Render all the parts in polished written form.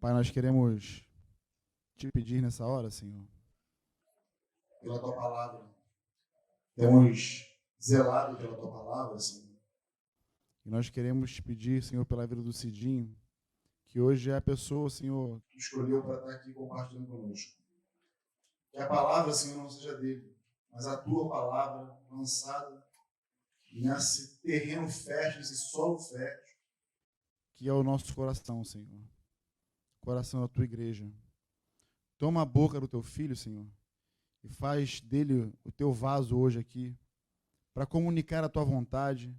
Pai, nós queremos te pedir nessa hora, Senhor, pela tua palavra. Temos zelado pela tua palavra, Senhor. E nós queremos te pedir, Senhor, pela vida do Cidinho, que hoje é a pessoa, Senhor, que escolheu para estar aqui compartilhando conosco. Que a palavra, Senhor, não seja dele, mas a tua palavra lançada nesse terreno fértil, nesse solo fértil, que é o nosso coração, Senhor. Coração da tua igreja. Toma a boca do teu filho, Senhor, e faz dele o teu vaso hoje aqui, para comunicar a tua vontade,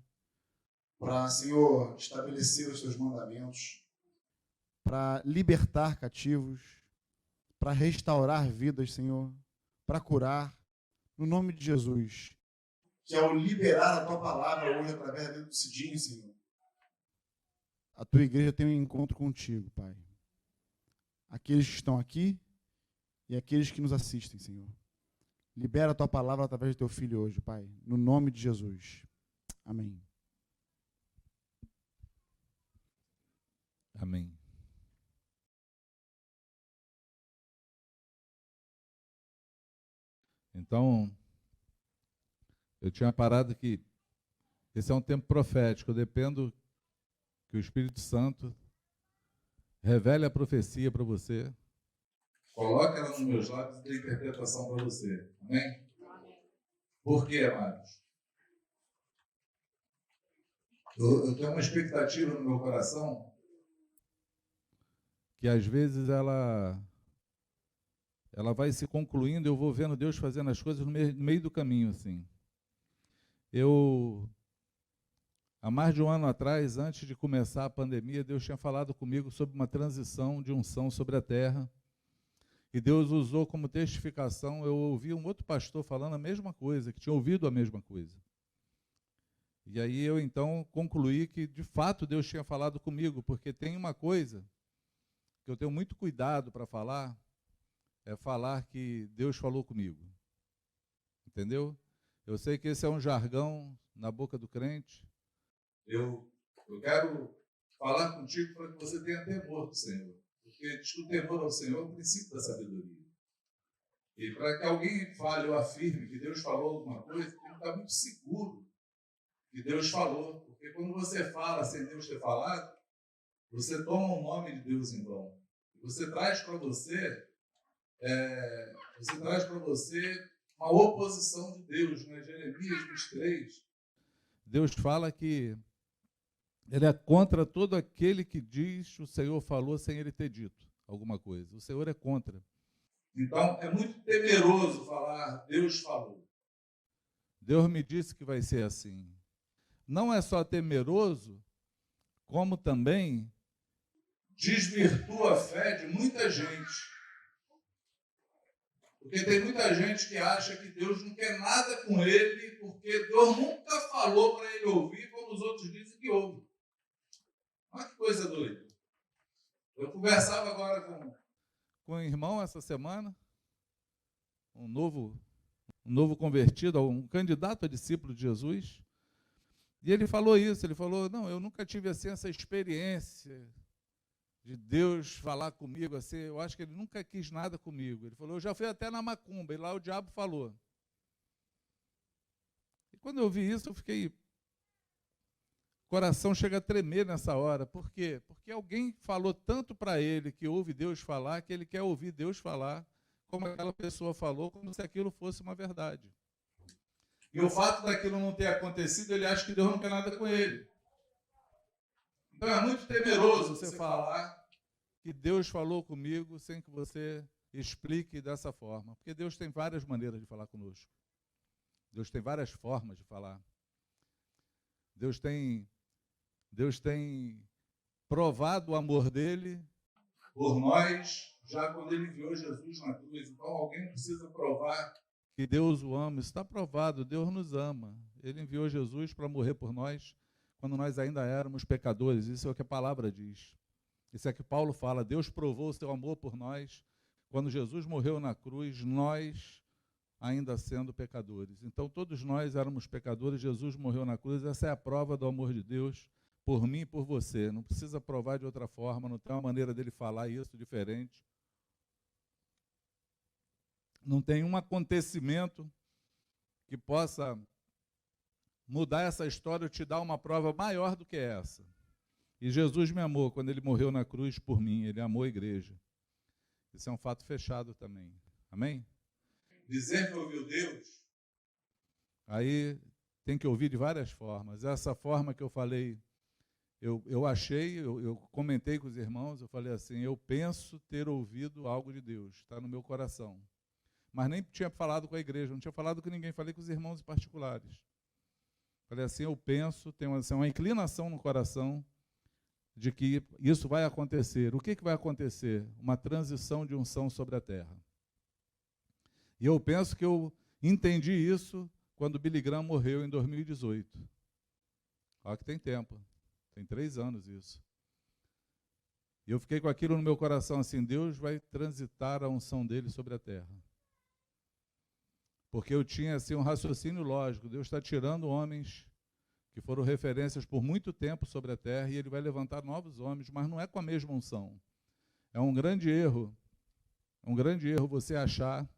para, Senhor, estabelecer os teus mandamentos, para libertar cativos, para restaurar vidas, Senhor, para curar, no nome de Jesus. Que ao liberar a tua palavra hoje através da vida do Cidinho, Senhor, a tua igreja tem um encontro contigo, Pai. Aqueles que estão aqui e aqueles que nos assistem, Senhor. Libera a tua palavra através do teu filho hoje, Pai, no nome de Jesus. Amém. Amém. Então, eu tinha parado que esse é um tempo profético. Eu dependo que o Espírito Santo revele a profecia para você. Coloque ela nos meus lábios e dê interpretação para você. Amém? Por quê, amados? Eu tenho uma expectativa no meu coração que às vezes ela vai se concluindo, eu vou vendo Deus fazendo as coisas no meio do caminho, assim. Há mais de um ano atrás, antes de começar a pandemia, Deus tinha falado comigo sobre uma transição de unção sobre a terra. E Deus usou como testificação, eu ouvi um outro pastor falando a mesma coisa, que tinha ouvido a mesma coisa. E aí eu então concluí que de fato Deus tinha falado comigo, porque tem uma coisa que eu tenho muito cuidado para falar, é falar que Deus falou comigo. Entendeu? Eu sei que esse é um jargão na boca do crente. Eu quero falar contigo para que você tenha temor do Senhor. Porque diz que o temor ao Senhor é o princípio da sabedoria. E para que alguém fale ou afirme que Deus falou alguma coisa, tem que estar muito seguro que Deus falou. Porque quando você fala sem Deus ter falado, você toma o nome de Deus em vão. Você traz para você uma oposição de Deus, né? Jeremias 23. Deus fala que ele é contra todo aquele que diz o Senhor falou sem ele ter dito alguma coisa. O Senhor é contra. Então, é muito temeroso falar, Deus falou. Deus me disse que vai ser assim. Não é só temeroso, como também desvirtua a fé de muita gente. Porque tem muita gente que acha que Deus não quer nada com ele, porque Deus nunca falou para ele ouvir, como os outros dizem que ouve. Olha que coisa doida. Eu conversava agora com um irmão essa semana, um novo convertido, um candidato a discípulo de Jesus, e ele falou isso, ele falou, não, eu nunca tive assim essa experiência de Deus falar comigo, assim, eu acho que ele nunca quis nada comigo. Ele falou, eu já fui até na macumba, e lá o diabo falou. E quando eu vi isso, eu fiquei... O coração chega a tremer nessa hora. Por quê? Porque alguém falou tanto para ele que ouve Deus falar, que ele quer ouvir Deus falar, como aquela pessoa falou, como se aquilo fosse uma verdade. E o fato daquilo não ter acontecido, ele acha que Deus não quer nada com ele. Então é muito temeroso você falar que Deus falou comigo sem que você explique dessa forma. Porque Deus tem várias maneiras de falar conosco. Deus tem várias formas de falar. Deus tem provado o amor dele por nós, já quando ele enviou Jesus na cruz. Então alguém precisa provar que Deus o ama. Isso está provado, Deus nos ama. Ele enviou Jesus para morrer por nós, quando nós ainda éramos pecadores. Isso é o que a palavra diz. Isso é que Paulo fala, Deus provou o seu amor por nós, quando Jesus morreu na cruz, nós ainda sendo pecadores. Então todos nós éramos pecadores, Jesus morreu na cruz, essa é a prova do amor de Deus por mim e por você. Não precisa provar de outra forma, não tem uma maneira dele falar isso diferente. Não tem um acontecimento que possa mudar essa história ou te dar uma prova maior do que essa. E Jesus me amou quando ele morreu na cruz por mim, ele amou a igreja. Isso é um fato fechado também. Amém? Dizer que ouviu Deus, aí tem que ouvir de várias formas. Essa forma que eu falei, eu achei, eu comentei com os irmãos, eu falei assim, eu penso ter ouvido algo de Deus, está no meu coração. Mas nem tinha falado com a igreja, não tinha falado com ninguém, falei com os irmãos particulares. Falei assim, eu penso, tenho uma inclinação no coração de que isso vai acontecer. O que vai acontecer? Uma transição de unção sobre a terra. E eu penso que eu entendi isso quando Billy Graham morreu em 2018. Olha que tem tempo, tem 3 anos isso. E eu fiquei com aquilo no meu coração assim, Deus vai transitar a unção dele sobre a terra. Porque eu tinha assim, um raciocínio lógico, Deus está tirando homens que foram referências por muito tempo sobre a terra e ele vai levantar novos homens, mas não é com a mesma unção. É um grande erro você achar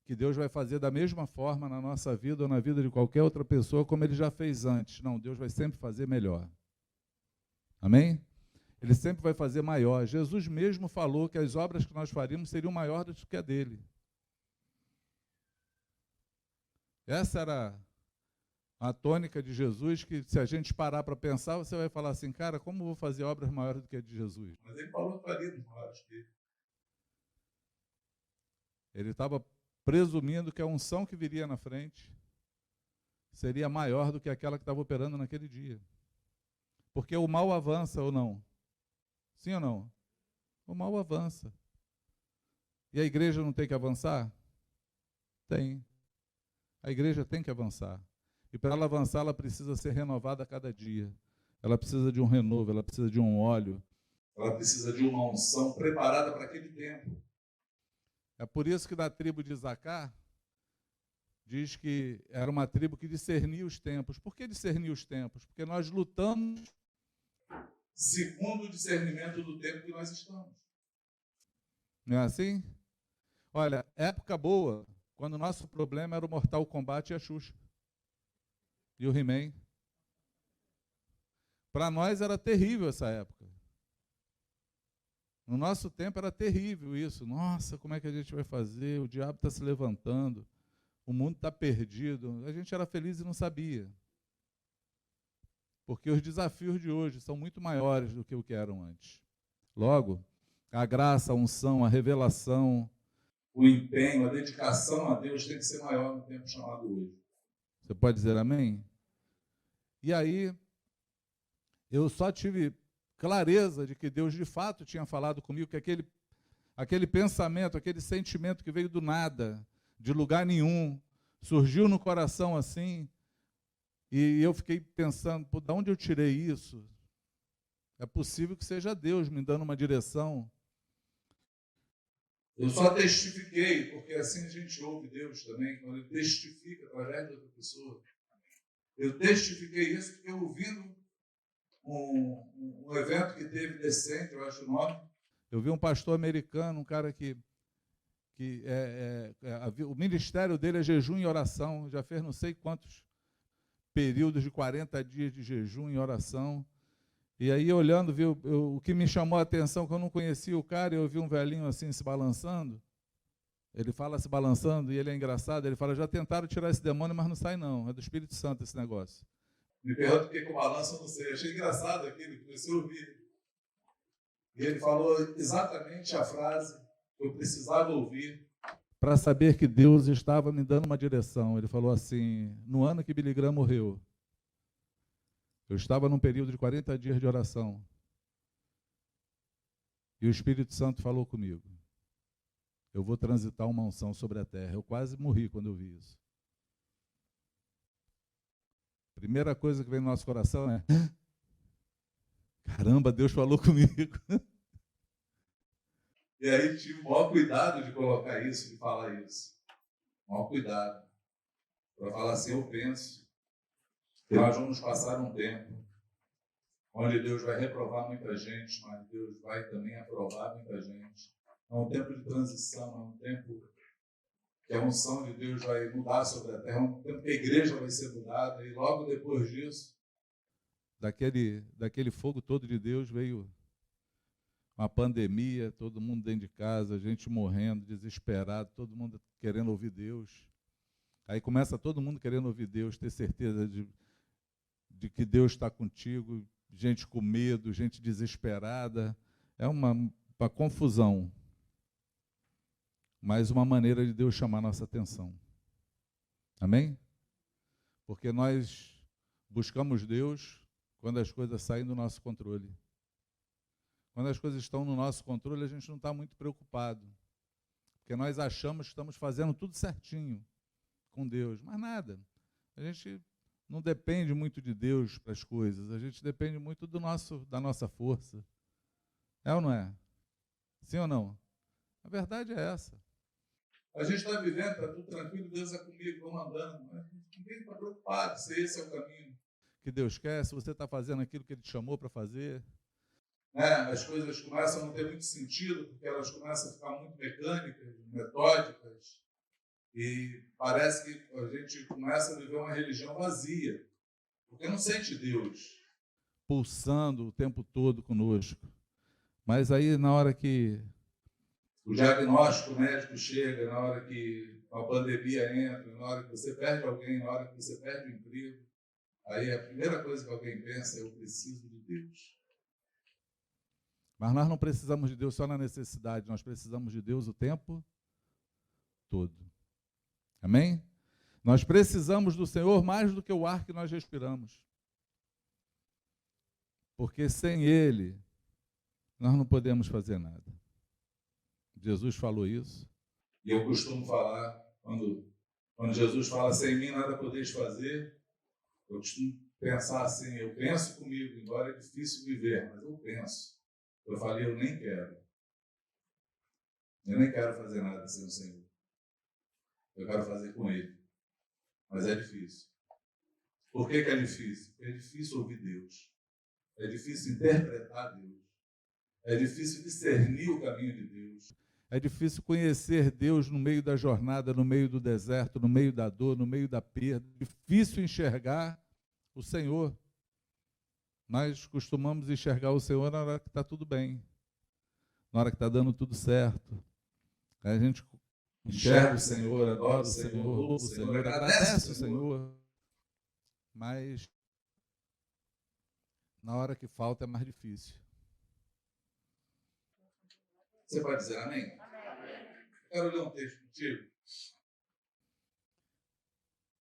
que Deus vai fazer da mesma forma na nossa vida ou na vida de qualquer outra pessoa como ele já fez antes. Não, Deus vai sempre fazer melhor. Amém? Ele sempre vai fazer maior. Jesus mesmo falou que as obras que nós faríamos seriam maiores do que a dele. Essa era a tônica de Jesus, que se a gente parar para pensar, você vai falar assim, cara, como eu vou fazer obras maiores do que a de Jesus? Mas ele falou que faríamos maiores que ele. Ele estava presumindo que a unção que viria na frente seria maior do que aquela que estava operando naquele dia. Porque o mal avança ou não? Sim ou não? O mal avança. E a igreja não tem que avançar? Tem. A igreja tem que avançar. E para ela avançar, ela precisa ser renovada a cada dia. Ela precisa de um renovo, ela precisa de um óleo. Ela precisa de uma unção preparada para aquele tempo. É por isso que da tribo de Isacar, diz que era uma tribo que discernia os tempos. Por que discernir os tempos? Porque nós lutamos segundo o discernimento do tempo que nós estamos. Não é assim? Olha, época boa, quando o nosso problema era o Mortal Kombat e a Xuxa. E o He-Man. Para nós era terrível essa época. No nosso tempo era terrível isso. Nossa, como é que a gente vai fazer? O diabo está se levantando. O mundo está perdido. A gente era feliz e não sabia. Porque os desafios de hoje são muito maiores do que o que eram antes. Logo, a graça, a unção, a revelação, o empenho, a dedicação a Deus tem que ser maior no tempo chamado hoje. Você pode dizer amém? E aí, eu só tive clareza de que Deus de fato tinha falado comigo, que aquele pensamento, aquele sentimento que veio do nada, de lugar nenhum, surgiu no coração assim, e eu fiquei pensando, de onde eu tirei isso? É possível que seja Deus me dando uma direção. Eu só testifiquei, porque assim a gente ouve Deus também, quando ele testifica através de outra pessoa. Eu testifiquei isso porque ouvindo um evento que teve decente, eu acho o nome. Eu vi um pastor americano, um cara que o ministério dele é jejum e oração, já fez não sei quantos períodos de 40 dias de jejum e oração. E aí, olhando, o que me chamou a atenção, que eu não conhecia o cara, eu vi um velhinho assim se balançando. Ele fala se balançando, e ele é engraçado, ele fala, já tentaram tirar esse demônio, mas não sai não, é do Espírito Santo esse negócio. Me pergunta por que com balança, eu não sei. Achei engraçado aquilo, comecei a ouvir. E ele falou exatamente a frase que eu precisava ouvir para saber que Deus estava me dando uma direção. Ele falou assim, no ano que Billy Graham morreu, eu estava num período de 40 dias de oração. E o Espírito Santo falou comigo. Eu vou transitar uma unção sobre a terra. Eu quase morri quando eu vi isso. Primeira coisa que vem no nosso coração é, caramba, Deus falou comigo. E aí tive o maior cuidado de colocar isso, de falar isso. O maior cuidado. Para falar assim, eu penso que nós vamos passar um tempo onde Deus vai reprovar muita gente, mas Deus vai também aprovar muita gente. É um tempo de transição, é um tempo que a unção de Deus vai mudar sobre a terra, é um tempo que a igreja vai ser mudada, e logo depois disso, daquele fogo todo de Deus, veio uma pandemia, todo mundo dentro de casa, gente morrendo, desesperado, todo mundo querendo ouvir Deus. Aí começa todo mundo querendo ouvir Deus, ter certeza de que Deus está contigo, gente com medo, gente desesperada. É uma confusão, mas uma maneira de Deus chamar nossa atenção. Amém? Porque nós buscamos Deus quando as coisas saem do nosso controle. Quando as coisas estão no nosso controle, a gente não está muito preocupado, porque nós achamos que estamos fazendo tudo certinho com Deus, mas nada. A gente não depende muito de Deus para as coisas, a gente depende muito da nossa força. É ou não é? Sim ou não? A verdade é essa. A gente está vivendo, está tudo tranquilo, Deus é comigo, vamos andando, mas ninguém está preocupado se esse é o caminho que Deus quer, se você está fazendo aquilo que Ele te chamou para fazer. As coisas começam a não ter muito sentido, porque elas começam a ficar muito mecânicas, metódicas, e parece que a gente começa a viver uma religião vazia, porque não sente Deus pulsando o tempo todo conosco. Mas aí, na hora que o diagnóstico médico chega, na hora que a pandemia entra, na hora que você perde alguém, na hora que você perde o emprego, aí a primeira coisa que alguém pensa é: eu preciso de Deus. Mas nós não precisamos de Deus só na necessidade, nós precisamos de Deus o tempo todo. Amém? Nós precisamos do Senhor mais do que o ar que nós respiramos. Porque sem Ele, nós não podemos fazer nada. Jesus falou isso. E eu costumo falar, quando Jesus fala: sem mim nada podeis fazer, eu costumo pensar assim: eu penso comigo, embora é difícil viver, mas eu penso. Eu falei: eu nem quero. Eu nem quero fazer nada sem o Senhor. Eu quero fazer com Ele. Mas é difícil. Por que é difícil? Porque é difícil ouvir Deus. É difícil interpretar Deus. É difícil discernir o caminho de Deus. É difícil conhecer Deus no meio da jornada, no meio do deserto, no meio da dor, no meio da perda. É difícil enxergar o Senhor. Nós costumamos enxergar o Senhor na hora que está tudo bem, na hora que está dando tudo certo. A gente enxerga o Senhor, adora o Senhor, louva o Senhor, agradece o Senhor. Mas na hora que falta é mais difícil. Você pode dizer amém? Quero ler um texto contigo.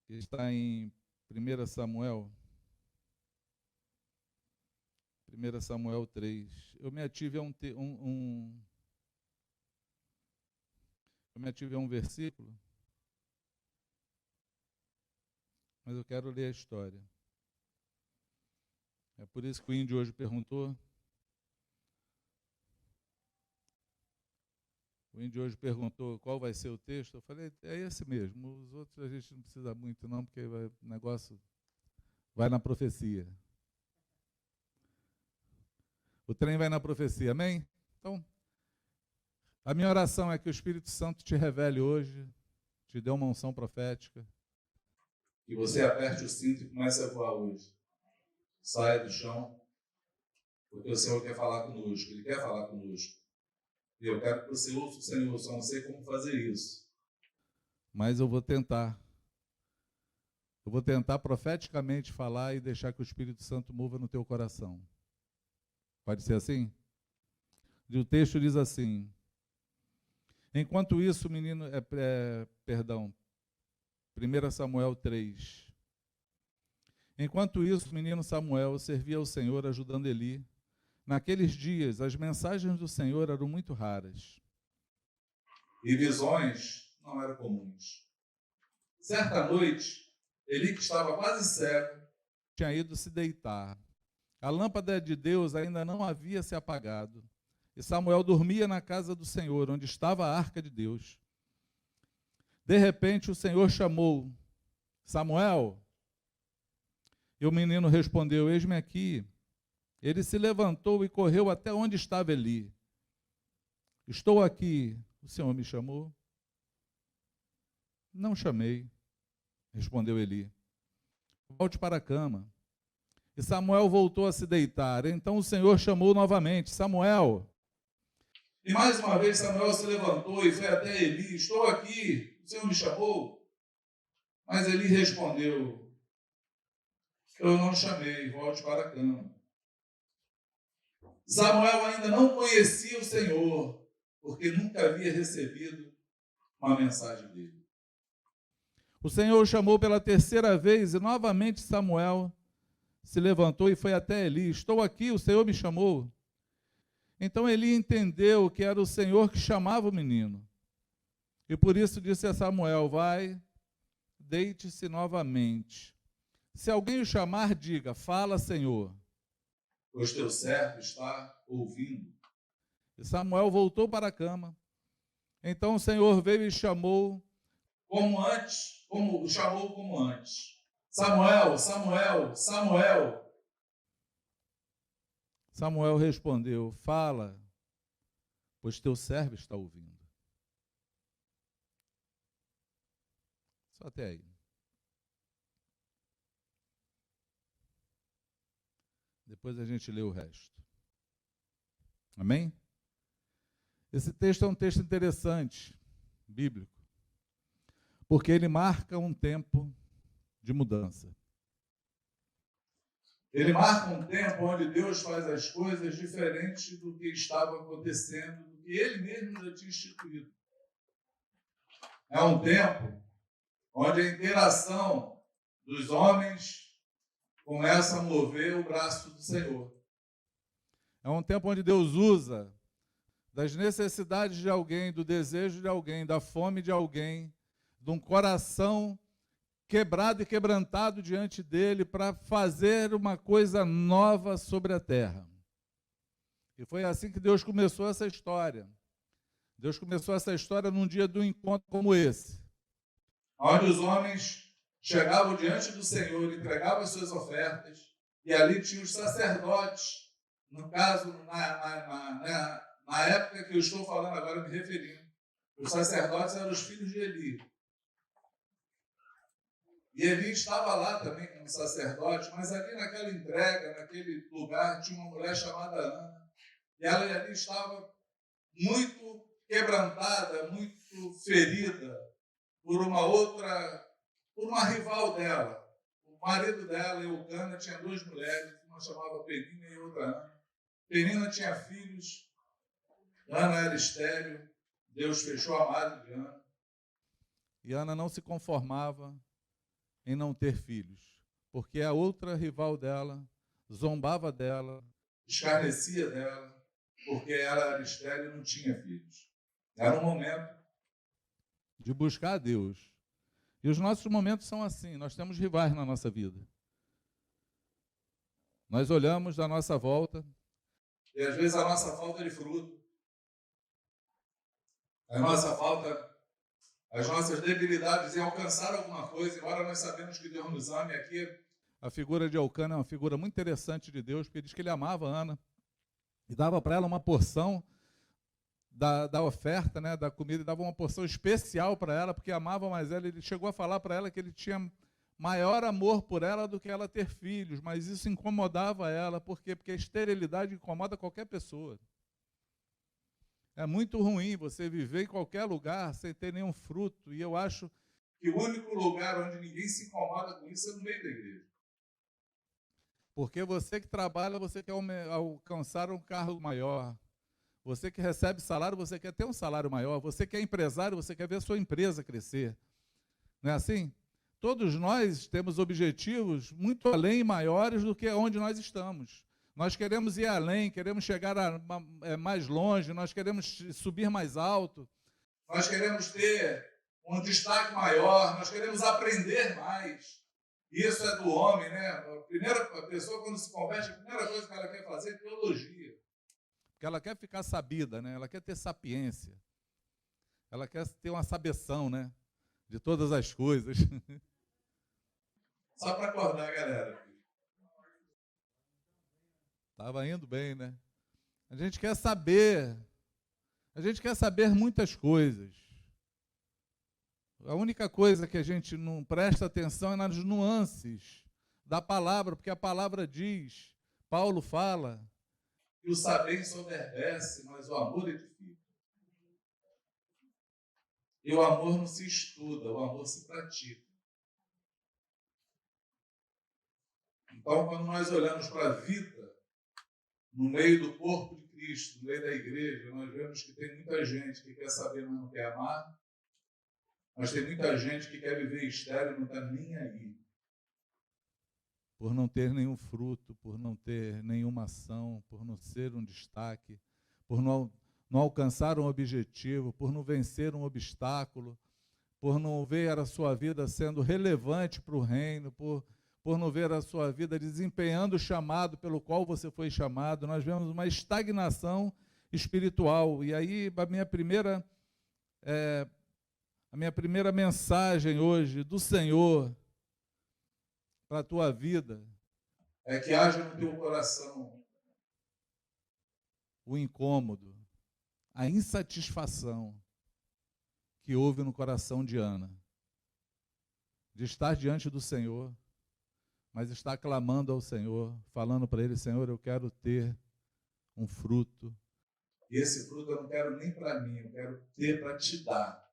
Que está em 1 Samuel 3. Eu me ative a um versículo, mas eu quero ler a história. É por isso que o índio hoje perguntou. O índio hoje perguntou qual vai ser o texto. Eu falei: é esse mesmo. Os outros a gente não precisa muito não, porque o negócio vai na profecia. O trem vai na profecia, amém? Então, a minha oração é que o Espírito Santo te revele hoje, te dê uma unção profética, que você aperte o cinto e comece a voar hoje. Saia do chão, porque o Senhor quer falar conosco, Ele quer falar conosco. E eu quero que você ouça o Senhor, só não sei como fazer isso. Mas eu vou tentar. Eu vou tentar profeticamente falar e deixar que o Espírito Santo mova no teu coração. Pode ser assim? E o texto diz assim: enquanto isso, o menino, 1 Samuel 3. Enquanto isso, o menino Samuel servia ao Senhor, ajudando Eli. Naqueles dias, as mensagens do Senhor eram muito raras. E visões não eram comuns. Certa noite, Eli, que estava quase cego, tinha ido se deitar. A lâmpada de Deus ainda não havia se apagado. E Samuel dormia na casa do Senhor, onde estava a arca de Deus. De repente, o Senhor chamou: Samuel. E o menino respondeu: eis-me aqui. Ele se levantou e correu até onde estava Eli. Estou aqui, o Senhor me chamou? Não chamei, respondeu Eli. Volte para a cama. E Samuel voltou a se deitar. Então o Senhor chamou novamente, Samuel. E mais uma vez Samuel se levantou e foi até Eli. Estou aqui, o Senhor me chamou? Mas Eli respondeu, eu não chamei, volte para a cama. Samuel ainda não conhecia o Senhor, porque nunca havia recebido uma mensagem dele. O Senhor o chamou pela terceira vez e novamente Samuel se levantou e foi até Eli. Estou aqui, o Senhor me chamou. Então Eli entendeu que era o Senhor que chamava o menino. E por isso disse a Samuel, vai, deite-se novamente. Se alguém o chamar, diga, fala, Senhor, pois teu servo está ouvindo. E Samuel voltou para a cama. Então o Senhor veio e chamou o chamou como antes. Samuel, Samuel, Samuel. Samuel respondeu, fala, pois teu servo está ouvindo. Só até aí. Depois a gente lê o resto. Amém? Esse texto é um texto interessante, bíblico, porque ele marca um tempo de mudança. Ele marca um tempo onde Deus faz as coisas diferentes do que estava acontecendo, do que ele mesmo já tinha instituído. É um tempo onde a interação dos homens começa a mover o braço do Senhor. É um tempo onde Deus usa das necessidades de alguém, do desejo de alguém, da fome de alguém, de um coração quebrado e quebrantado diante dele para fazer uma coisa nova sobre a terra. E foi assim que Deus começou essa história. Deus começou essa história num dia de um encontro como esse, onde os homens chegavam diante do Senhor, entregavam as suas ofertas, e ali tinha os sacerdotes, no caso, na época que eu estou falando agora, me referindo, os sacerdotes eram os filhos de Eli. E Eli estava lá também como sacerdote, mas ali naquela entrega, naquele lugar, tinha uma mulher chamada Ana, e ela ali estava muito quebrantada, muito ferida por uma rival dela. O marido dela, Eucana, tinha duas mulheres, uma chamava Penina e outra Ana. Penina tinha filhos, Ana era estéril, Deus fechou a madre de Ana. E Ana não se conformava em não ter filhos, porque a outra rival dela zombava dela, escarnecia dela, porque ela era estéril e não tinha filhos. Era um momento de buscar a Deus. E os nossos momentos são assim, nós temos rivais na nossa vida. Nós olhamos da nossa volta, e às vezes a nossa falta de fruto, a nossa falta, as nossas debilidades em alcançar alguma coisa, embora nós sabemos que Deus nos ame aqui. A figura de Eucana é uma figura muito interessante de Deus, porque diz que ele amava a Ana e dava para ela uma porção da oferta, né, da comida, e dava uma porção especial para ela, porque amava mais ela. Ele chegou a falar para ela que ele tinha maior amor por ela do que ela ter filhos, mas isso incomodava ela. Por quê? Porque a esterilidade incomoda qualquer pessoa. É muito ruim você viver em qualquer lugar sem ter nenhum fruto, e eu acho que o único lugar onde ninguém se incomoda com isso é no meio da igreja. Porque você que trabalha, você quer alcançar um cargo maior. Você que recebe salário, você quer ter um salário maior. Você que é empresário, você quer ver a sua empresa crescer. Não é assim? Todos nós temos objetivos muito além e maiores do que onde nós estamos. Nós queremos ir além, queremos chegar mais longe, nós queremos subir mais alto. Nós queremos ter um destaque maior, nós queremos aprender mais. Isso é do homem, né? A pessoa, quando se converte, a primeira coisa que ela quer fazer é teologia. Porque ela quer ficar sabida, né? Ela quer ter sapiência. Ela quer ter uma sabeção, né? De todas as coisas. Só para acordar, galera. Estava indo bem, né? A gente quer saber muitas coisas. A única coisa que a gente não presta atenção é nas nuances da palavra, porque a palavra diz, Paulo fala, que o saber ensoberbece, mas o amor edifica. E o amor não se estuda, o amor se pratica. Então, quando nós olhamos para a vida, no meio do corpo de Cristo, no meio da igreja, nós vemos que tem muita gente que quer saber, mas não quer amar. Mas tem muita gente que quer viver estéril e não está nem aí. Por não ter nenhum fruto, por não ter nenhuma ação, por não ser um destaque, por não alcançar um objetivo, por não vencer um obstáculo, por não ver a sua vida sendo relevante para o reino, por não ver a sua vida desempenhando o chamado pelo qual você foi chamado. Nós vemos uma estagnação espiritual. E aí a minha primeira mensagem hoje do Senhor para a tua vida é que haja no teu coração o incômodo, a insatisfação que houve no coração de Ana, de estar diante do Senhor, mas estar clamando ao Senhor, falando para Ele, Senhor, eu quero ter um fruto. E esse fruto eu não quero nem para mim, eu quero ter para te dar.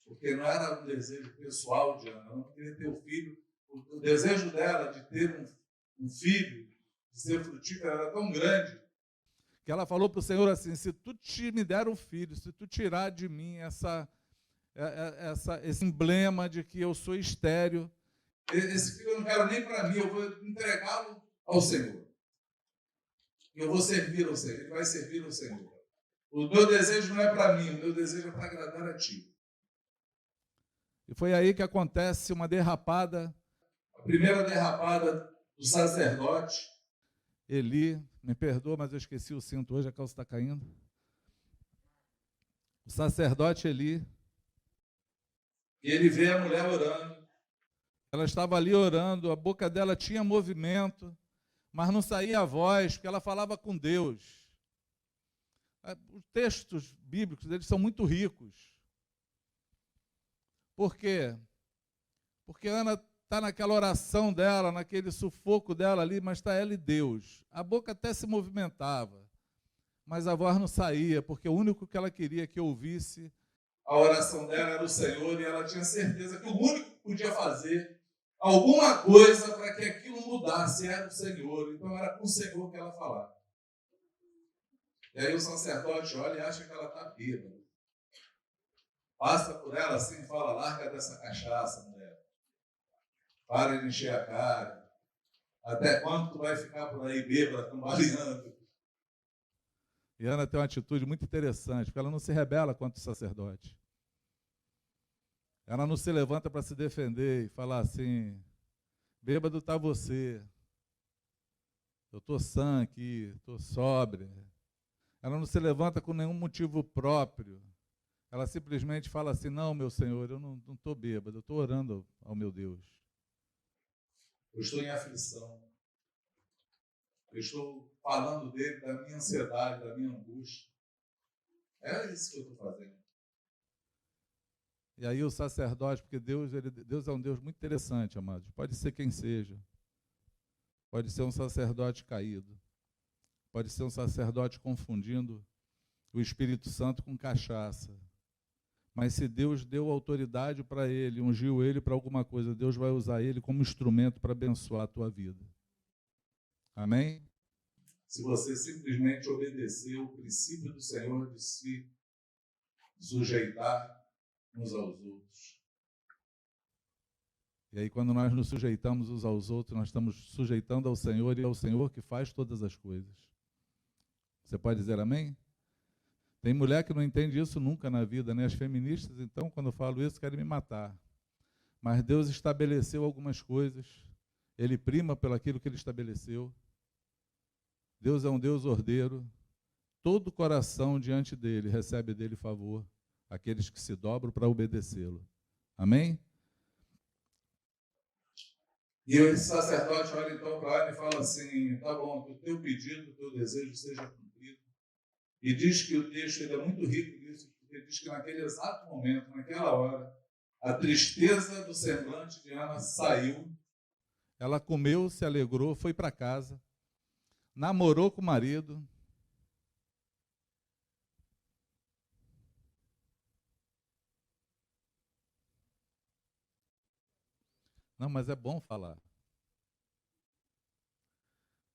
Porque não era um desejo pessoal de Ana, ela não queria ter um filho. O desejo dela de ter um filho, de ser frutífero, era tão grande, que ela falou para o Senhor assim, se tu me der um filho, se tu tirar de mim esse emblema de que eu sou estéril, esse filho eu não quero nem para mim, eu vou entregá-lo ao Senhor. Eu vou servir ao Senhor, ele vai servir ao Senhor. O meu desejo não é para mim, o meu desejo é para agradar a ti. E foi aí que acontece uma derrapada. A primeira derrapada do sacerdote. Eli, me perdoa, mas eu esqueci o cinto hoje, a calça está caindo. O sacerdote Eli. E ele vê a mulher orando. Ela estava ali orando, a boca dela tinha movimento, mas não saía a voz, porque ela falava com Deus. Os textos bíblicos, eles são muito ricos. Por quê? Porque Ana está naquela oração dela, naquele sufoco dela ali, mas está ela e Deus. A boca até se movimentava, mas a voz não saía, porque o único que ela queria que ouvisse a oração dela era o Senhor, e ela tinha certeza que o único que podia fazer alguma coisa para que aquilo mudasse era o Senhor. Então era com o Senhor que ela falava. E aí o sacerdote olha e acha que ela está bêbada. Passa por ela assim e fala, larga dessa cachaça, mulher. Para de encher a cara. Até quando tu vai ficar por aí bêbada, cambaleando? E Ana tem uma atitude muito interessante, porque ela não se rebela contra o sacerdote. Ela não se levanta para se defender e falar assim, bêbado está você. Eu estou sã aqui, estou sóbria. Ela não se levanta com nenhum motivo próprio. Ela simplesmente fala assim, não, meu Senhor, eu não estou bêbado, eu estou orando ao meu Deus. Eu estou em aflição. Eu estou falando dele, da minha ansiedade, da minha angústia. É isso que eu estou fazendo. E aí o sacerdote, porque Deus é um Deus muito interessante, amados. Pode ser quem seja. Pode ser um sacerdote caído. Pode ser um sacerdote confundindo o Espírito Santo com cachaça. Mas se Deus deu autoridade para ele, ungiu ele para alguma coisa, Deus vai usar ele como instrumento para abençoar a tua vida. Amém? Se você simplesmente obedecer o princípio do Senhor de se sujeitar uns aos outros. E aí, quando nós nos sujeitamos uns aos outros, nós estamos sujeitando ao Senhor, e é o Senhor que faz todas as coisas. Você pode dizer amém? Tem mulher que não entende isso nunca na vida, né? As feministas, então, quando eu falo isso, querem me matar. Mas Deus estabeleceu algumas coisas, Ele prima pelo aquilo que Ele estabeleceu. Deus é um Deus ordeiro, todo coração diante dEle recebe dEle favor, aqueles que se dobram para obedecê-lo. Amém? E esse sacerdote olha então para ele e fala assim, tá bom, que o teu pedido, o teu desejo seja cumprido. E diz que o texto ele é muito rico nisso, porque diz que naquele exato momento, naquela hora, a tristeza do semblante de Ana saiu. Ela comeu, se alegrou, foi para casa, namorou com o marido. Não, mas é bom falar.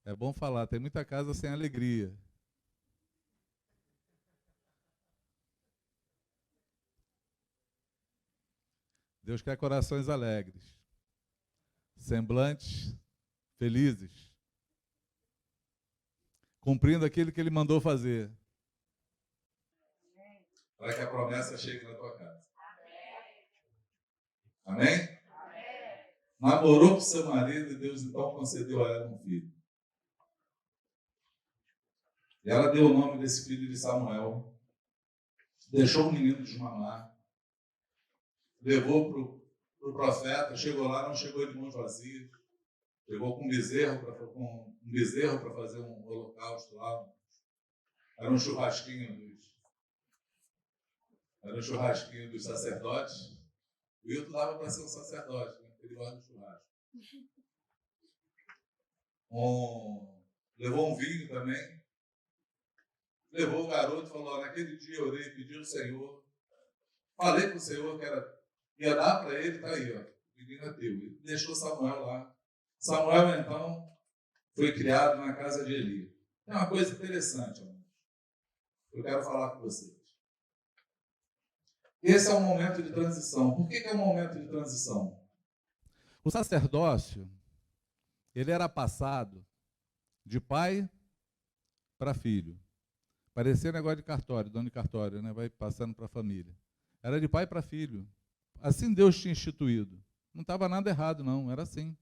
É bom falar, tem muita casa sem alegria. Deus quer corações alegres, semblantes felizes, cumprindo aquilo que Ele mandou fazer. Para que a promessa chegue na tua casa. Amém? Namorou com seu marido e Deus então concedeu a ela um filho. E ela deu o nome desse filho de Samuel. Deixou o menino desmamar. Levou para o profeta. Chegou lá, não chegou de mãos vazias. Chegou com um bezerro para fazer um holocausto lá. Era um churrasquinho dos sacerdotes. O Wilton dava para ser um sacerdote, né? Ele gosta do churrasco. Levou um vinho também. Levou o garoto e falou, naquele dia eu orei, pedi ao Senhor. Falei para o Senhor que ia dar para ele, está aí, ó, o menino é teu. Ele deixou Samuel lá. Samuel, então, foi criado na casa de Eli. É uma coisa interessante, amor. Eu quero falar com vocês. Esse é um momento de transição. Por que é um momento de transição? O sacerdócio, ele era passado de pai para filho. Parecia negócio de cartório, dono de cartório, né? Vai passando para a família. Era de pai para filho. Assim Deus tinha instituído. Não estava nada errado, não, era assim.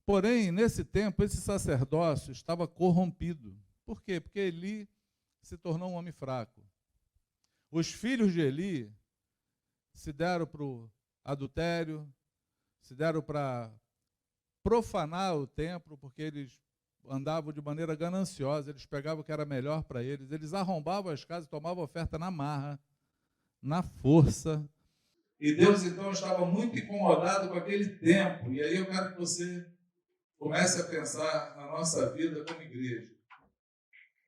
Porém, nesse tempo, esse sacerdócio estava corrompido. Por quê? Porque Eli se tornou um homem fraco. Os filhos de Eli se deram para o adultério, se deram para profanar o templo, porque eles andavam de maneira gananciosa, eles pegavam o que era melhor para eles arrombavam as casas, tomavam oferta na marra, na força. E Deus, então, estava muito incomodado com aquele tempo. E aí eu quero que você comece a pensar na nossa vida como igreja.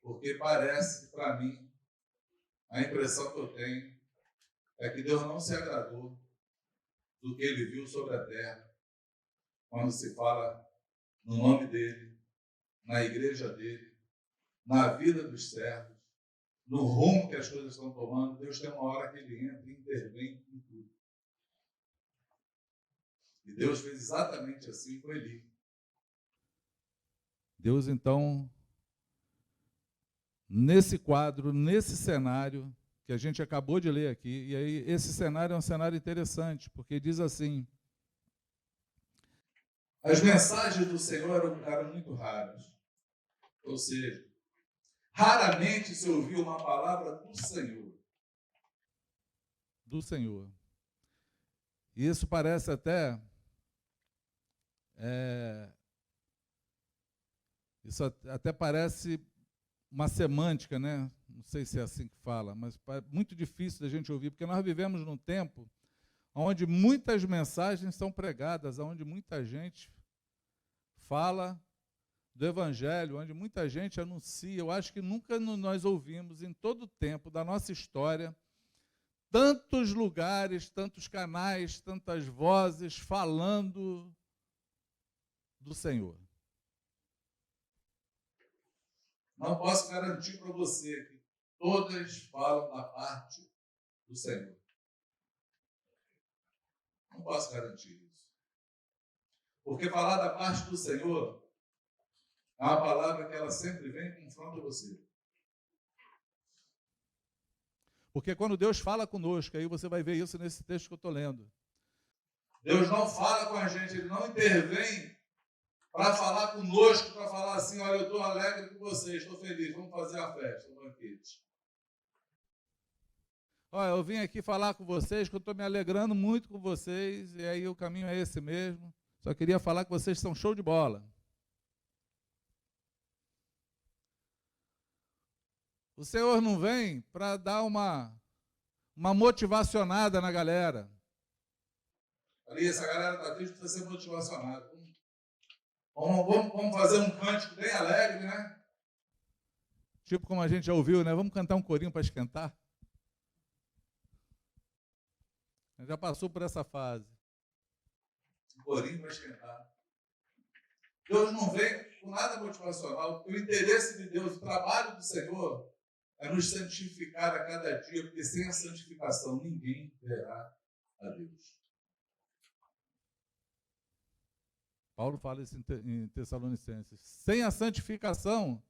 Porque parece, para mim, a impressão que eu tenho é que Deus não se agradou do que Ele viu sobre a terra quando se fala no nome dEle, na igreja dEle, na vida dos servos, no rumo que as coisas estão tomando. Deus tem uma hora que Ele entra e intervém em tudo. E Deus fez exatamente assim com Eli. Deus, então, nesse quadro, nesse cenário que a gente acabou de ler aqui, e aí esse cenário é um cenário interessante, porque diz assim: as mensagens do Senhor eram muito raras. Ou seja, raramente se ouvia uma palavra do Senhor. Do Senhor. E isso parece até... isso até parece uma semântica, né? Não sei se é assim que fala, mas é muito difícil da gente ouvir, porque nós vivemos num tempo onde muitas mensagens são pregadas, onde muita gente fala do Evangelho, onde muita gente anuncia. Eu acho que nunca nós ouvimos, em todo o tempo da nossa história, tantos lugares, tantos canais, tantas vozes falando do Senhor. Não posso garantir para você que todas falam da parte do Senhor. Não posso garantir isso. Porque falar da parte do Senhor é uma palavra que ela sempre vem e confronta você. Porque quando Deus fala conosco, aí você vai ver isso nesse texto que eu estou lendo. Deus não fala com a gente, Ele não intervém para falar conosco, para falar assim: olha, eu estou alegre com vocês, estou feliz, vamos fazer a festa, um banquete. Olha, eu vim aqui falar com vocês, que eu estou me alegrando muito com vocês, e aí o caminho é esse mesmo. Só queria falar que vocês são show de bola. O Senhor não vem para dar uma motivacionada na galera. Ali, essa galera está triste, precisa ser motivacionada. Vamos fazer um cântico bem alegre, né? Tipo como a gente já ouviu, né? Vamos cantar um corinho para esquentar? Já passou por essa fase. Um corinho para esquentar. Deus não vem com nada motivacional. O interesse de Deus, o trabalho do Senhor é nos santificar a cada dia, porque sem a santificação ninguém verá a Deus. Paulo fala isso em Tessalonicenses. Sem a santificação,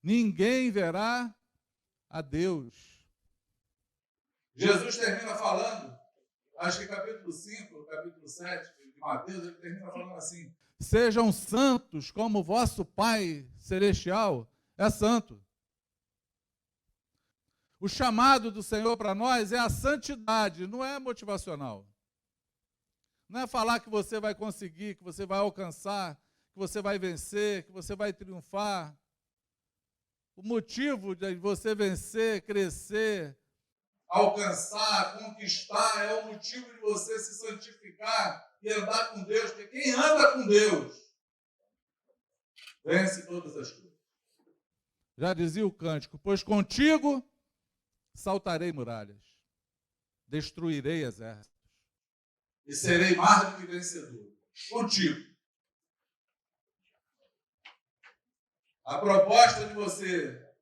ninguém verá a Deus. Jesus termina falando, acho que capítulo 5, capítulo 7 de Mateus, ele termina falando assim: sejam santos como vosso Pai Celestial é santo. O chamado do Senhor para nós é a santidade, não é motivacional. Não é falar que você vai conseguir, que você vai alcançar, que você vai vencer, que você vai triunfar. O motivo de você vencer, crescer, alcançar, conquistar, é o motivo de você se santificar e andar com Deus. Porque quem anda com Deus vence todas as coisas. Já dizia o cântico: pois contigo saltarei muralhas, destruirei exércitos e serei mais do que vencedor. Contigo. A proposta de você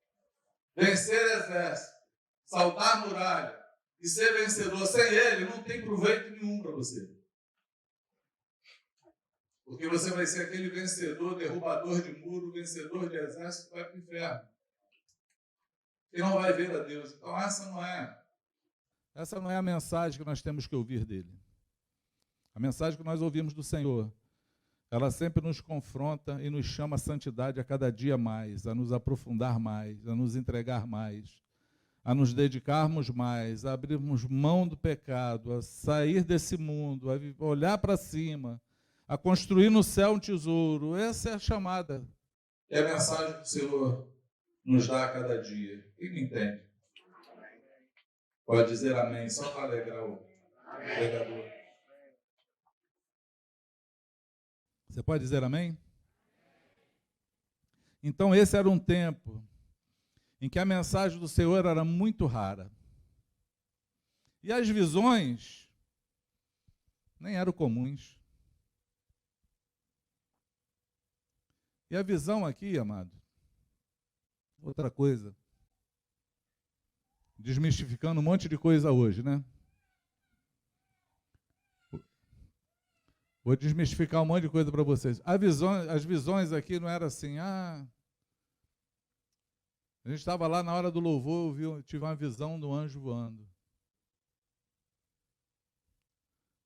vencer exército, saltar muralha e ser vencedor sem ele não tem proveito nenhum para você. Porque você vai ser aquele vencedor, derrubador de muro, vencedor de exército que vai para o inferno. E não vai ver a Deus. Então essa não é a mensagem que nós temos que ouvir dele. A mensagem que nós ouvimos do Senhor, ela sempre nos confronta e nos chama a santidade a cada dia mais, a nos aprofundar mais, a nos entregar mais, a nos dedicarmos mais, a abrirmos mão do pecado, a sair desse mundo, a olhar para cima, a construir no céu um tesouro. Essa é a chamada. É a mensagem que o Senhor nos dá a cada dia. Quem me entende? Pode dizer amém, só para alegrar o pregador. Você pode dizer amém? Então esse era um tempo em que a mensagem do Senhor era muito rara. E as visões nem eram comuns. E a visão aqui, amado, outra coisa, desmistificando um monte de coisa hoje, né? Vou desmistificar um monte de coisa para vocês. As visões aqui não eram assim, a gente estava lá na hora do louvor, eu tive uma visão do anjo voando.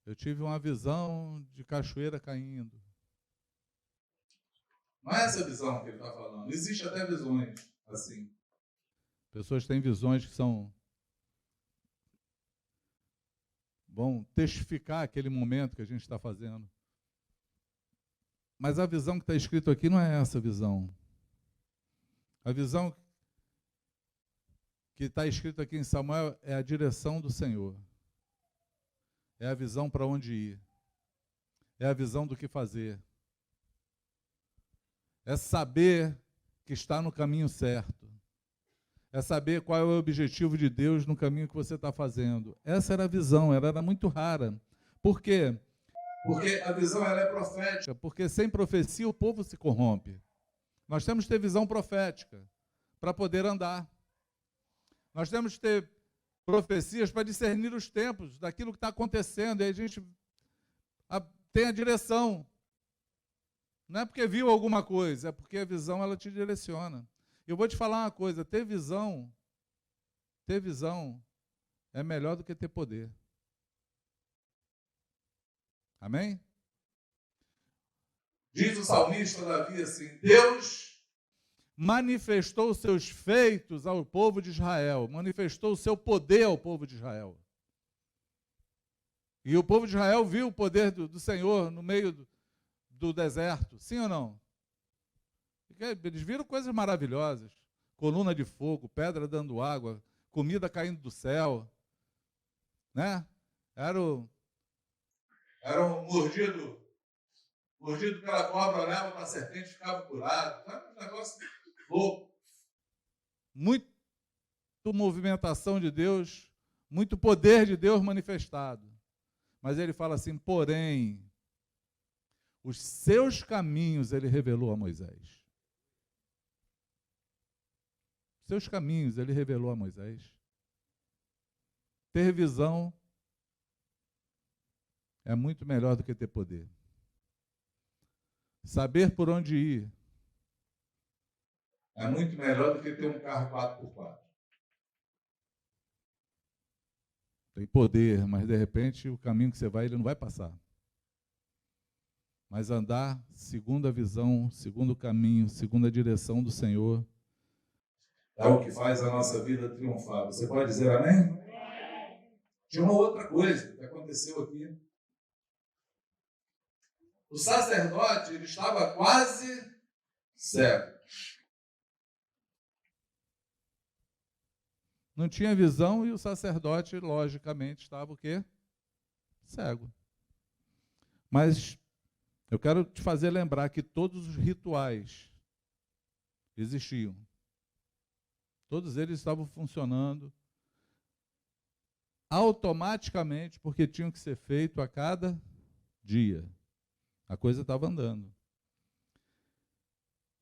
Eu tive uma visão de cachoeira caindo. Não é essa visão que ele está falando. Existem até visões assim. Pessoas têm visões que vão testificar aquele momento que a gente está fazendo. Mas a visão que está escrito aqui não é essa visão. A visão que está escrito aqui em Samuel é a direção do Senhor. É a visão para onde ir. É a visão do que fazer. É saber que está no caminho certo. É saber qual é o objetivo de Deus no caminho que você está fazendo. Essa era a visão, ela era muito rara. Por quê? Porque a visão ela é profética, porque sem profecia o povo se corrompe. Nós temos que ter visão profética para poder andar. Nós temos que ter profecias para discernir os tempos daquilo que está acontecendo, e aí a gente tem a direção. Não é porque viu alguma coisa, é porque a visão ela te direciona. Eu vou te falar uma coisa, ter visão é melhor do que ter poder. Amém? Diz o salmista Davi assim: Deus manifestou os seus feitos ao povo de Israel, manifestou o seu poder ao povo de Israel. E o povo de Israel viu o poder do Senhor no meio do deserto, sim ou não? Eles viram coisas maravilhosas, coluna de fogo, pedra dando água, comida caindo do céu, né? Era um mordido pela cobra, olhava para a serpente e ficava curado. Era um negócio louco. Muito movimentação de Deus, muito poder de Deus manifestado. Mas ele fala assim, porém, os seus caminhos ele revelou a Moisés. Seus caminhos ele revelou a Moisés. Ter visão é muito melhor do que ter poder. Saber por onde ir é muito melhor do que ter um carro 4x4. Tem poder, mas de repente o caminho que você vai, ele não vai passar. Mas andar segundo a visão, segundo o caminho, segundo a direção do Senhor, é o que faz a nossa vida triunfar. Você pode dizer amém? Tinha uma outra coisa que aconteceu aqui. O sacerdote, ele estava quase cego. Não tinha visão e o sacerdote, logicamente, estava o quê? Cego. Mas eu quero te fazer lembrar que todos os rituais existiam. Todos eles estavam funcionando automaticamente, porque tinham que ser feitos a cada dia. A coisa estava andando.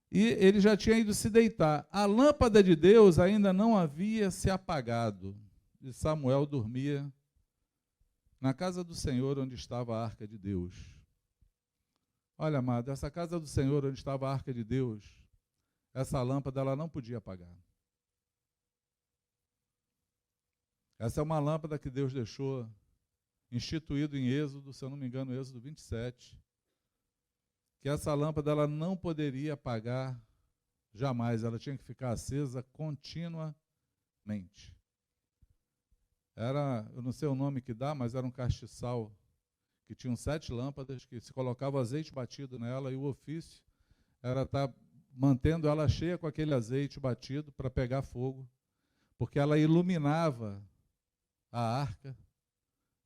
E ele já tinha ido se deitar. A lâmpada de Deus ainda não havia se apagado. E Samuel dormia na casa do Senhor, onde estava a arca de Deus. Olha, amado, essa casa do Senhor, onde estava a arca de Deus, essa lâmpada ela não podia apagar. Essa é uma lâmpada que Deus deixou instituído em Êxodo, se eu não me engano, Êxodo 27, que essa lâmpada ela não poderia apagar jamais, ela tinha que ficar acesa continuamente. Eu não sei o nome que dá, mas era um castiçal que tinha 7 lâmpadas, que se colocava azeite batido nela, e o ofício era estar mantendo ela cheia com aquele azeite batido para pegar fogo, porque ela iluminava a arca,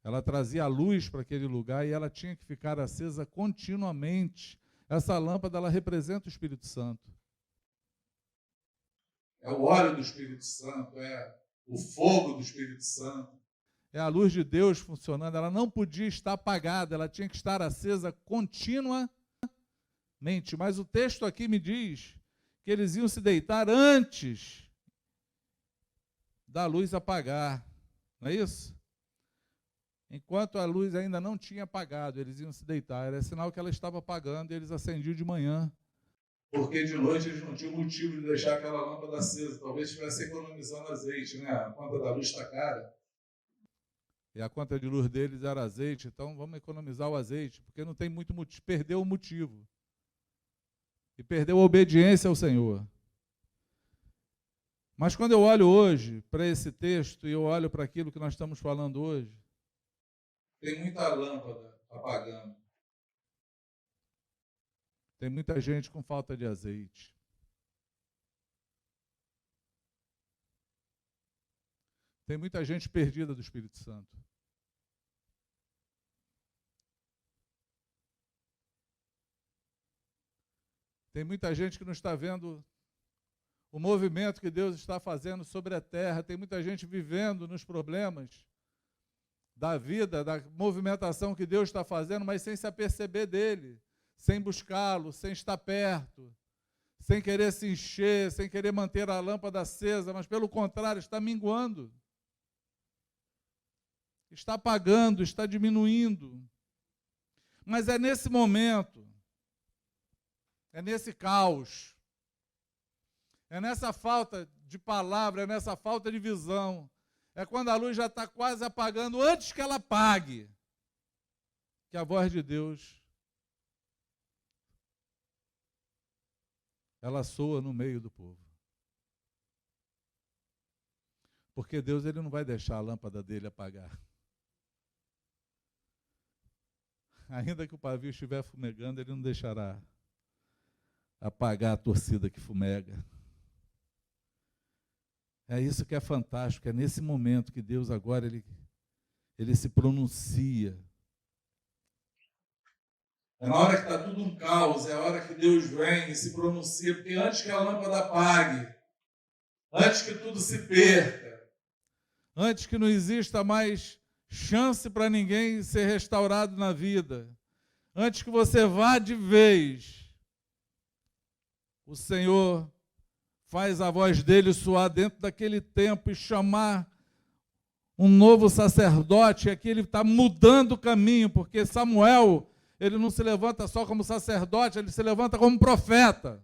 ela trazia a luz para aquele lugar e ela tinha que ficar acesa continuamente. Essa lâmpada, ela representa o Espírito Santo. É o óleo do Espírito Santo, é o fogo do Espírito Santo. É a luz de Deus funcionando, ela não podia estar apagada, ela tinha que estar acesa continuamente. Mas o texto aqui me diz que eles iam se deitar antes da luz apagar. Não é isso? Enquanto a luz ainda não tinha apagado, eles iam se deitar. Era sinal que ela estava apagando e eles acendiam de manhã. Porque de noite eles não tinham motivo de deixar aquela lâmpada acesa. Talvez estivesse economizando azeite, né? A conta da luz está cara. E a conta de luz deles era azeite, então vamos economizar o azeite, porque não tem muito motivo. Perdeu o motivo. E perdeu a obediência ao Senhor. Mas quando eu olho hoje para esse texto e eu olho para aquilo que nós estamos falando hoje, tem muita lâmpada apagando. Tem muita gente com falta de azeite. Tem muita gente perdida do Espírito Santo. Tem muita gente que não está vendo o movimento que Deus está fazendo sobre a terra. Tem muita gente vivendo nos problemas da vida, da movimentação que Deus está fazendo, mas sem se aperceber dele, sem buscá-lo, sem estar perto, sem querer se encher, sem querer manter a lâmpada acesa, mas pelo contrário, está minguando, está apagando, está diminuindo. Mas é nesse momento, é nesse caos, é nessa falta de palavra, é nessa falta de visão, é quando a luz já está quase apagando, antes que ela apague, que a voz de Deus, ela soa no meio do povo. Porque Deus ele não vai deixar a lâmpada dele apagar. ainda que o pavio estiver fumegando, ele não deixará apagar a torcida que fumega. É isso que é fantástico, é nesse momento que Deus agora, ele se pronuncia. É na hora que está tudo um caos, é a hora que Deus vem e se pronuncia, porque antes que a lâmpada apague, antes que tudo se perca, antes que não exista mais chance para ninguém ser restaurado na vida, antes que você vá de vez, o Senhor faz a voz dele soar dentro daquele tempo e chamar um novo sacerdote. Aqui ele está mudando o caminho, porque Samuel, ele não se levanta só como sacerdote, ele se levanta como profeta.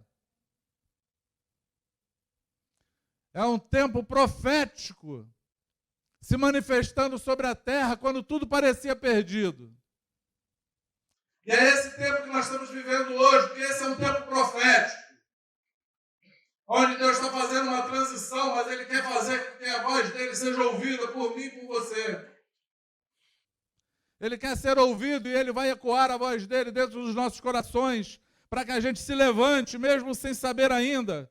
É um tempo profético se manifestando sobre a terra quando tudo parecia perdido. E é esse tempo que nós estamos vivendo hoje, porque esse é um tempo profético, onde Deus está fazendo uma transição, mas Ele quer fazer com que a voz dele seja ouvida por mim e por você. Ele quer ser ouvido e Ele vai ecoar a voz dele dentro dos nossos corações, para que a gente se levante, mesmo sem saber ainda.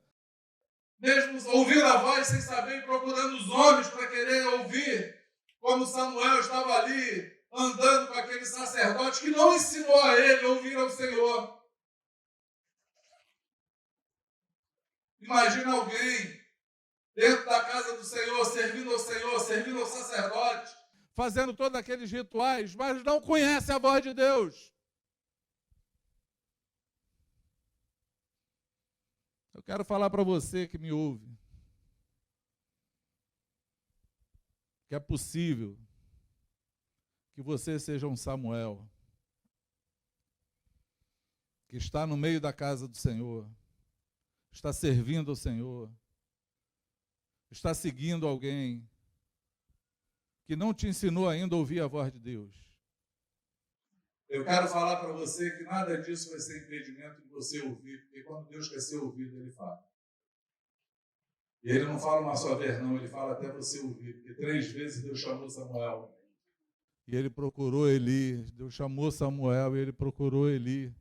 Mesmo ouvindo a voz sem saber e procurando os homens para querer ouvir, como Samuel estava ali, andando com aquele sacerdote que não ensinou a ele a ouvir ao Senhor. Imagina alguém dentro da casa do Senhor, servindo ao sacerdote, fazendo todos aqueles rituais, mas não conhece a voz de Deus. Eu quero falar para você que me ouve, que é possível que você seja um Samuel, que está no meio da casa do Senhor, está servindo ao Senhor, está seguindo alguém que não te ensinou ainda a ouvir a voz de Deus. Eu quero falar para você que nada disso vai ser impedimento de você ouvir, porque quando Deus quer ser ouvido, Ele fala. E Ele não fala uma só vez, não, Ele fala até você ouvir, porque 3 vezes Deus chamou Samuel. E ele procurou Eli, Deus chamou Samuel e ele procurou Eli.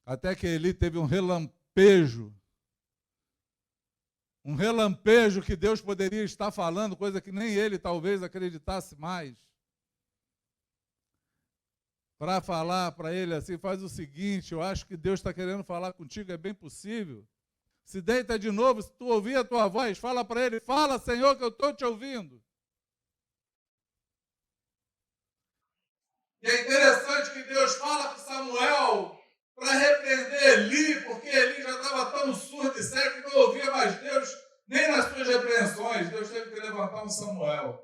Até que Eli teve um relampejo que Deus poderia estar falando, coisa que nem ele talvez acreditasse mais. Para falar para ele assim, faz o seguinte, eu acho que Deus está querendo falar contigo, é bem possível. Se deita de novo, se tu ouvir a tua voz, fala para ele, fala, Senhor, que eu estou te ouvindo. E é interessante que Deus fala com Samuel para repreender Eli, porque Eli já estava tão surdo e cego que não ouvia mais Deus, nem nas suas repreensões. Deus teve que levantar um Samuel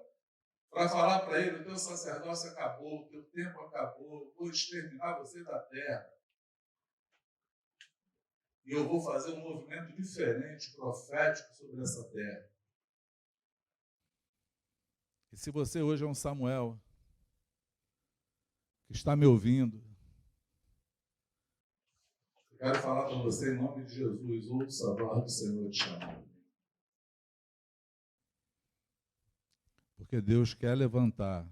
para falar para ele, o teu sacerdócio acabou, o teu tempo acabou, vou exterminar você da terra. E eu vou fazer um movimento diferente, profético sobre essa terra. E se você hoje é um Samuel, que está me ouvindo, eu quero falar para você em nome de Jesus, ouça a voz do Senhor te chamando. Porque Deus quer levantar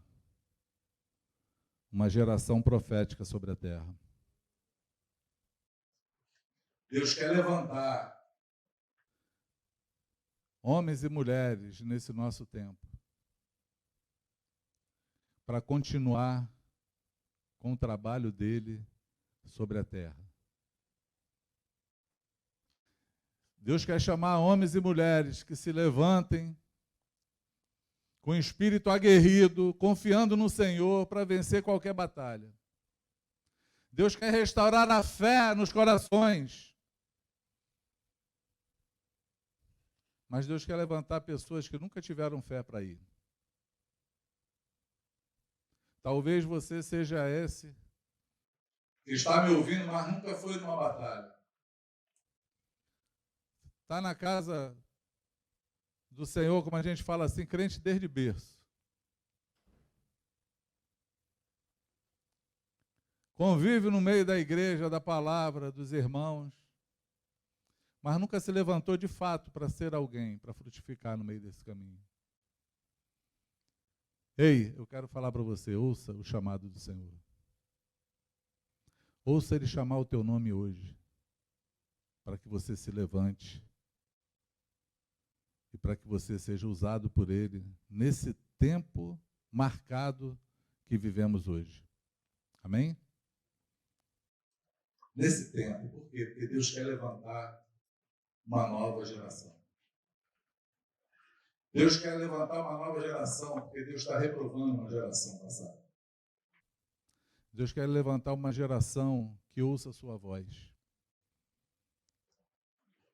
uma geração profética sobre a terra. Deus quer levantar homens e mulheres nesse nosso tempo para continuar com o trabalho dele sobre a terra. Deus quer chamar homens e mulheres que se levantem com espírito aguerrido, confiando no Senhor para vencer qualquer batalha. Deus quer restaurar a fé nos corações. Mas Deus quer levantar pessoas que nunca tiveram fé para ir. Talvez você seja esse que está me ouvindo, mas nunca foi numa batalha. Está na casa do Senhor, como a gente fala assim, crente desde berço. Convive no meio da igreja, da palavra, dos irmãos, mas nunca se levantou de fato para ser alguém, para frutificar no meio desse caminho. Ei, eu quero falar para você, ouça o chamado do Senhor. Ouça Ele chamar o teu nome hoje, para que você se levante e para que você seja usado por Ele nesse tempo marcado que vivemos hoje. Amém? Nesse tempo, por quê? Porque Deus quer levantar uma nova geração. Deus quer levantar uma nova geração, porque Deus está reprovando uma geração passada. Deus quer levantar uma geração que ouça a sua voz,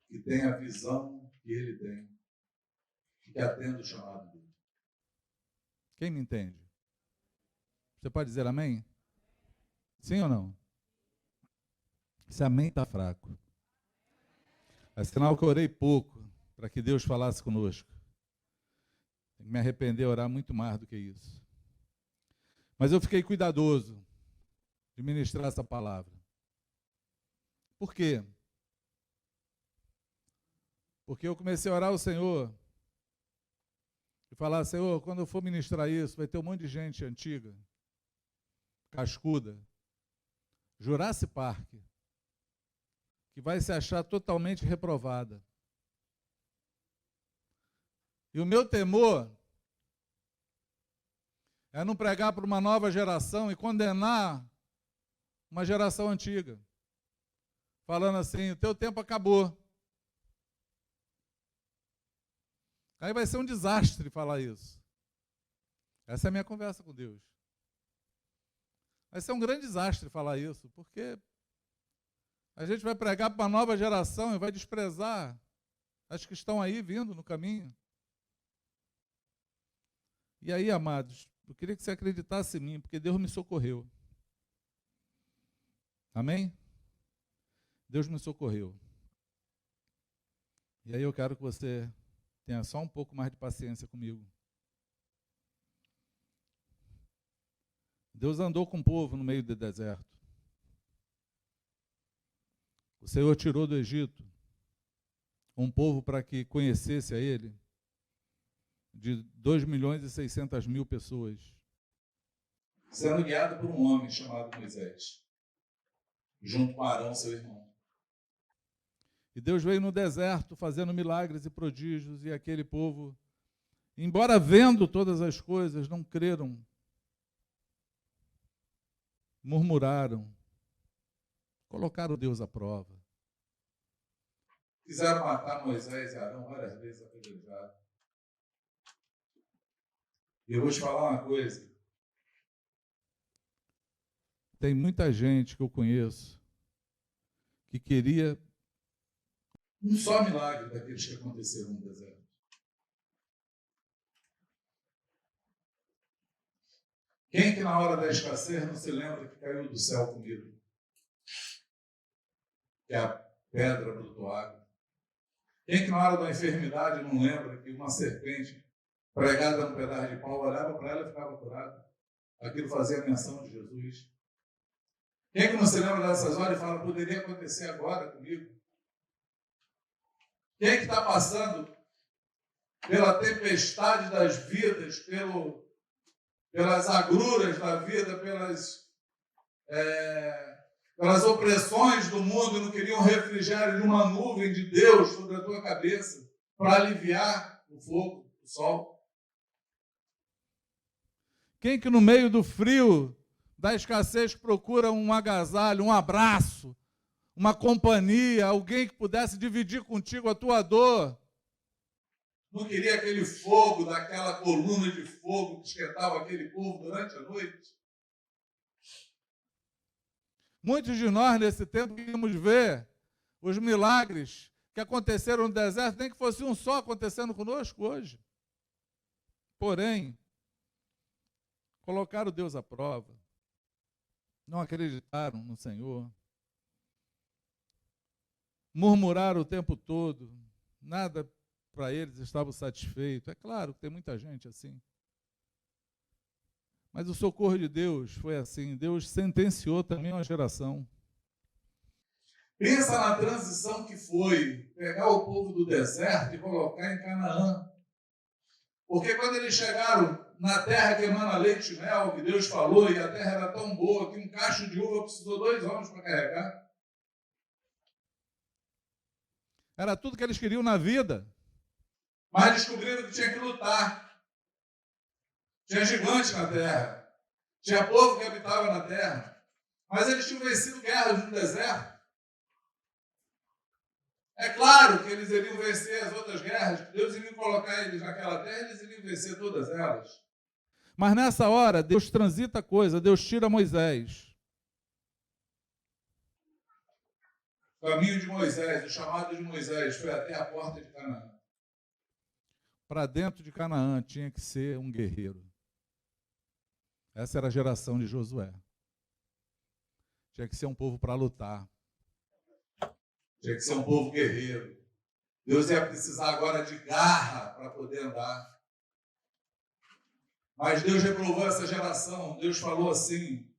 que tenha a visão que Ele tem, que atenda o chamado dele. Quem me entende? Você pode dizer amém? Sim ou não? Esse amém está fraco. É sinal que eu orei pouco para que Deus falasse conosco. Tem que me arrepender a orar muito mais do que isso. Mas eu fiquei cuidadoso de ministrar essa palavra. Por quê? Porque eu comecei a orar ao Senhor e falar: Senhor, quando eu for ministrar isso, vai ter um monte de gente antiga, cascuda, Jurassic Park, que vai se achar totalmente reprovada. E o meu temor é não pregar para uma nova geração e condenar uma geração antiga, falando assim: o teu tempo acabou. Aí vai ser um desastre falar isso. Essa é a minha conversa com Deus. Vai ser um grande desastre falar isso, porque a gente vai pregar para uma nova geração e vai desprezar as que estão aí vindo no caminho. E aí, amados, eu queria que você acreditasse em mim, porque Deus me socorreu. Amém? Deus me socorreu. E aí eu quero que você tenha só um pouco mais de paciência comigo. Deus andou com o povo no meio do deserto. O Senhor tirou do Egito um povo para que conhecesse a Ele, de 2.600.000 pessoas, sendo guiado por um homem chamado Moisés, junto com Arão, seu irmão. E Deus veio no deserto fazendo milagres e prodígios, e aquele povo, embora vendo todas as coisas, não creram, murmuraram, colocaram Deus à prova. Quiseram matar Moisés e Arão várias vezes apedrejados. E eu vou te falar uma coisa. Tem muita gente que eu conheço que queria um só milagre daqueles que aconteceram no deserto. Quem que na hora da escassez não se lembra que caiu do céu comida? Que a pedra brotou água. Quem que na hora da enfermidade não lembra que uma serpente pregada num pedaço de pau olhava para ela e ficava curada? Aquilo fazia menção de Jesus. Quem que não se lembra dessas horas e fala: poderia acontecer agora comigo? Quem que está passando pela tempestade das vidas, pelas agruras da vida, pelas opressões do mundo, e não queria um refrigério de uma nuvem de Deus sobre a tua cabeça para aliviar o fogo, o sol? Quem que no meio do frio, da escassez, procura um agasalho, um abraço, uma companhia, alguém que pudesse dividir contigo a tua dor? Não queria aquele fogo, daquela coluna de fogo que esquentava aquele povo durante a noite? Muitos de nós, nesse tempo, queríamos ver os milagres que aconteceram no deserto, nem que fosse um só acontecendo conosco hoje. Porém, colocaram Deus à prova, não acreditaram no Senhor, murmuraram o tempo todo, nada para eles estava satisfeito. É claro que tem muita gente assim. Mas o socorro de Deus foi assim. Deus sentenciou também uma geração. Pensa na transição que foi pegar o povo do deserto e colocar em Canaã. Porque quando eles chegaram na terra que emana leite e mel, que Deus falou, e a terra era tão boa que um cacho de uva precisou 2 homens para carregar. Era tudo que eles queriam na vida. Mas descobriram que tinha que lutar. Tinha gigante na terra. Tinha povo que habitava na terra. Mas eles tinham vencido guerras no deserto. É claro que eles iriam vencer as outras guerras, que Deus iria colocar eles naquela terra, eles iriam vencer todas elas. Mas nessa hora, Deus transita a coisa, Deus tira Moisés. O caminho de Moisés, o chamado de Moisés, foi até a porta de Canaã. Para dentro de Canaã tinha que ser um guerreiro. Essa era a geração de Josué. Tinha que ser um povo para lutar. Tinha que ser um povo guerreiro. Deus ia precisar agora de garra para poder andar. Mas Deus reprovou essa geração. Deus falou assim,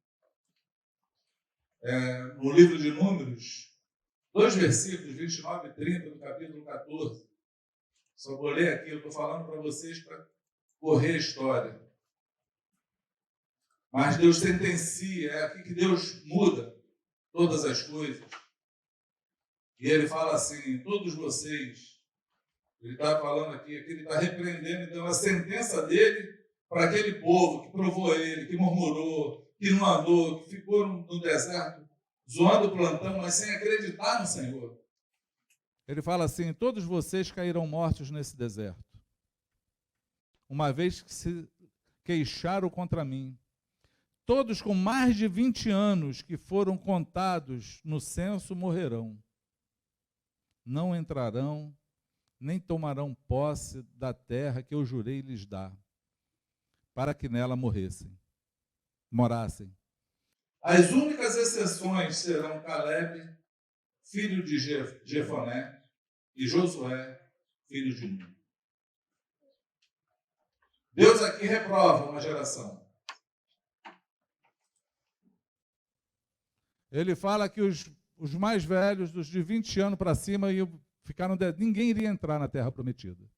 no livro de Números, 2 versículos, 29 e 30, do capítulo 14. Só vou ler aqui, eu estou falando para vocês para correr a história. Mas Deus sentencia, é aqui que Deus muda todas as coisas. E ele fala assim, todos vocês, ele está falando aqui, ele está repreendendo, então, a sentença dele para aquele povo que provou ele, que murmurou, que não andou, que ficou no deserto, zoando o plantão, mas sem acreditar no Senhor. Ele fala assim, todos vocês cairão mortos nesse deserto, uma vez que se queixaram contra mim. Todos com mais de 20 anos que foram contados no censo morrerão. Não entrarão, nem tomarão posse da terra que eu jurei lhes dar, para que nela morassem. As únicas exceções serão Caleb, filho de Jefoné, e Josué, filho de Nun. Deus aqui reprova uma geração. Ele fala que os mais velhos, dos de 20 anos para cima, ninguém iria entrar na terra prometida.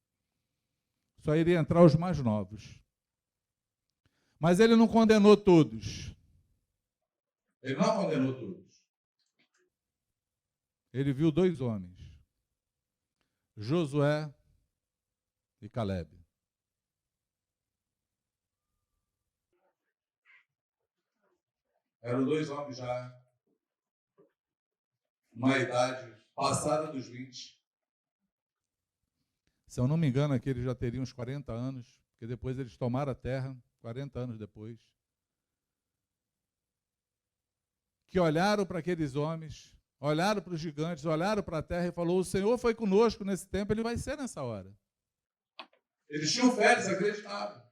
Só iria entrar os mais novos. Mas ele não condenou todos. Ele não condenou todos. Ele viu 2 homens, Josué e Caleb. Eram 2 homens já, uma idade passada dos 20. Se eu não me engano, aqui eles já teriam uns 40 anos, porque depois eles tomaram a terra, 40 anos depois. Que olharam para aqueles homens, olharam para os gigantes, olharam para a terra e falou, o Senhor foi conosco nesse tempo, Ele vai ser nessa hora. Eles tinham fé, eles acreditavam.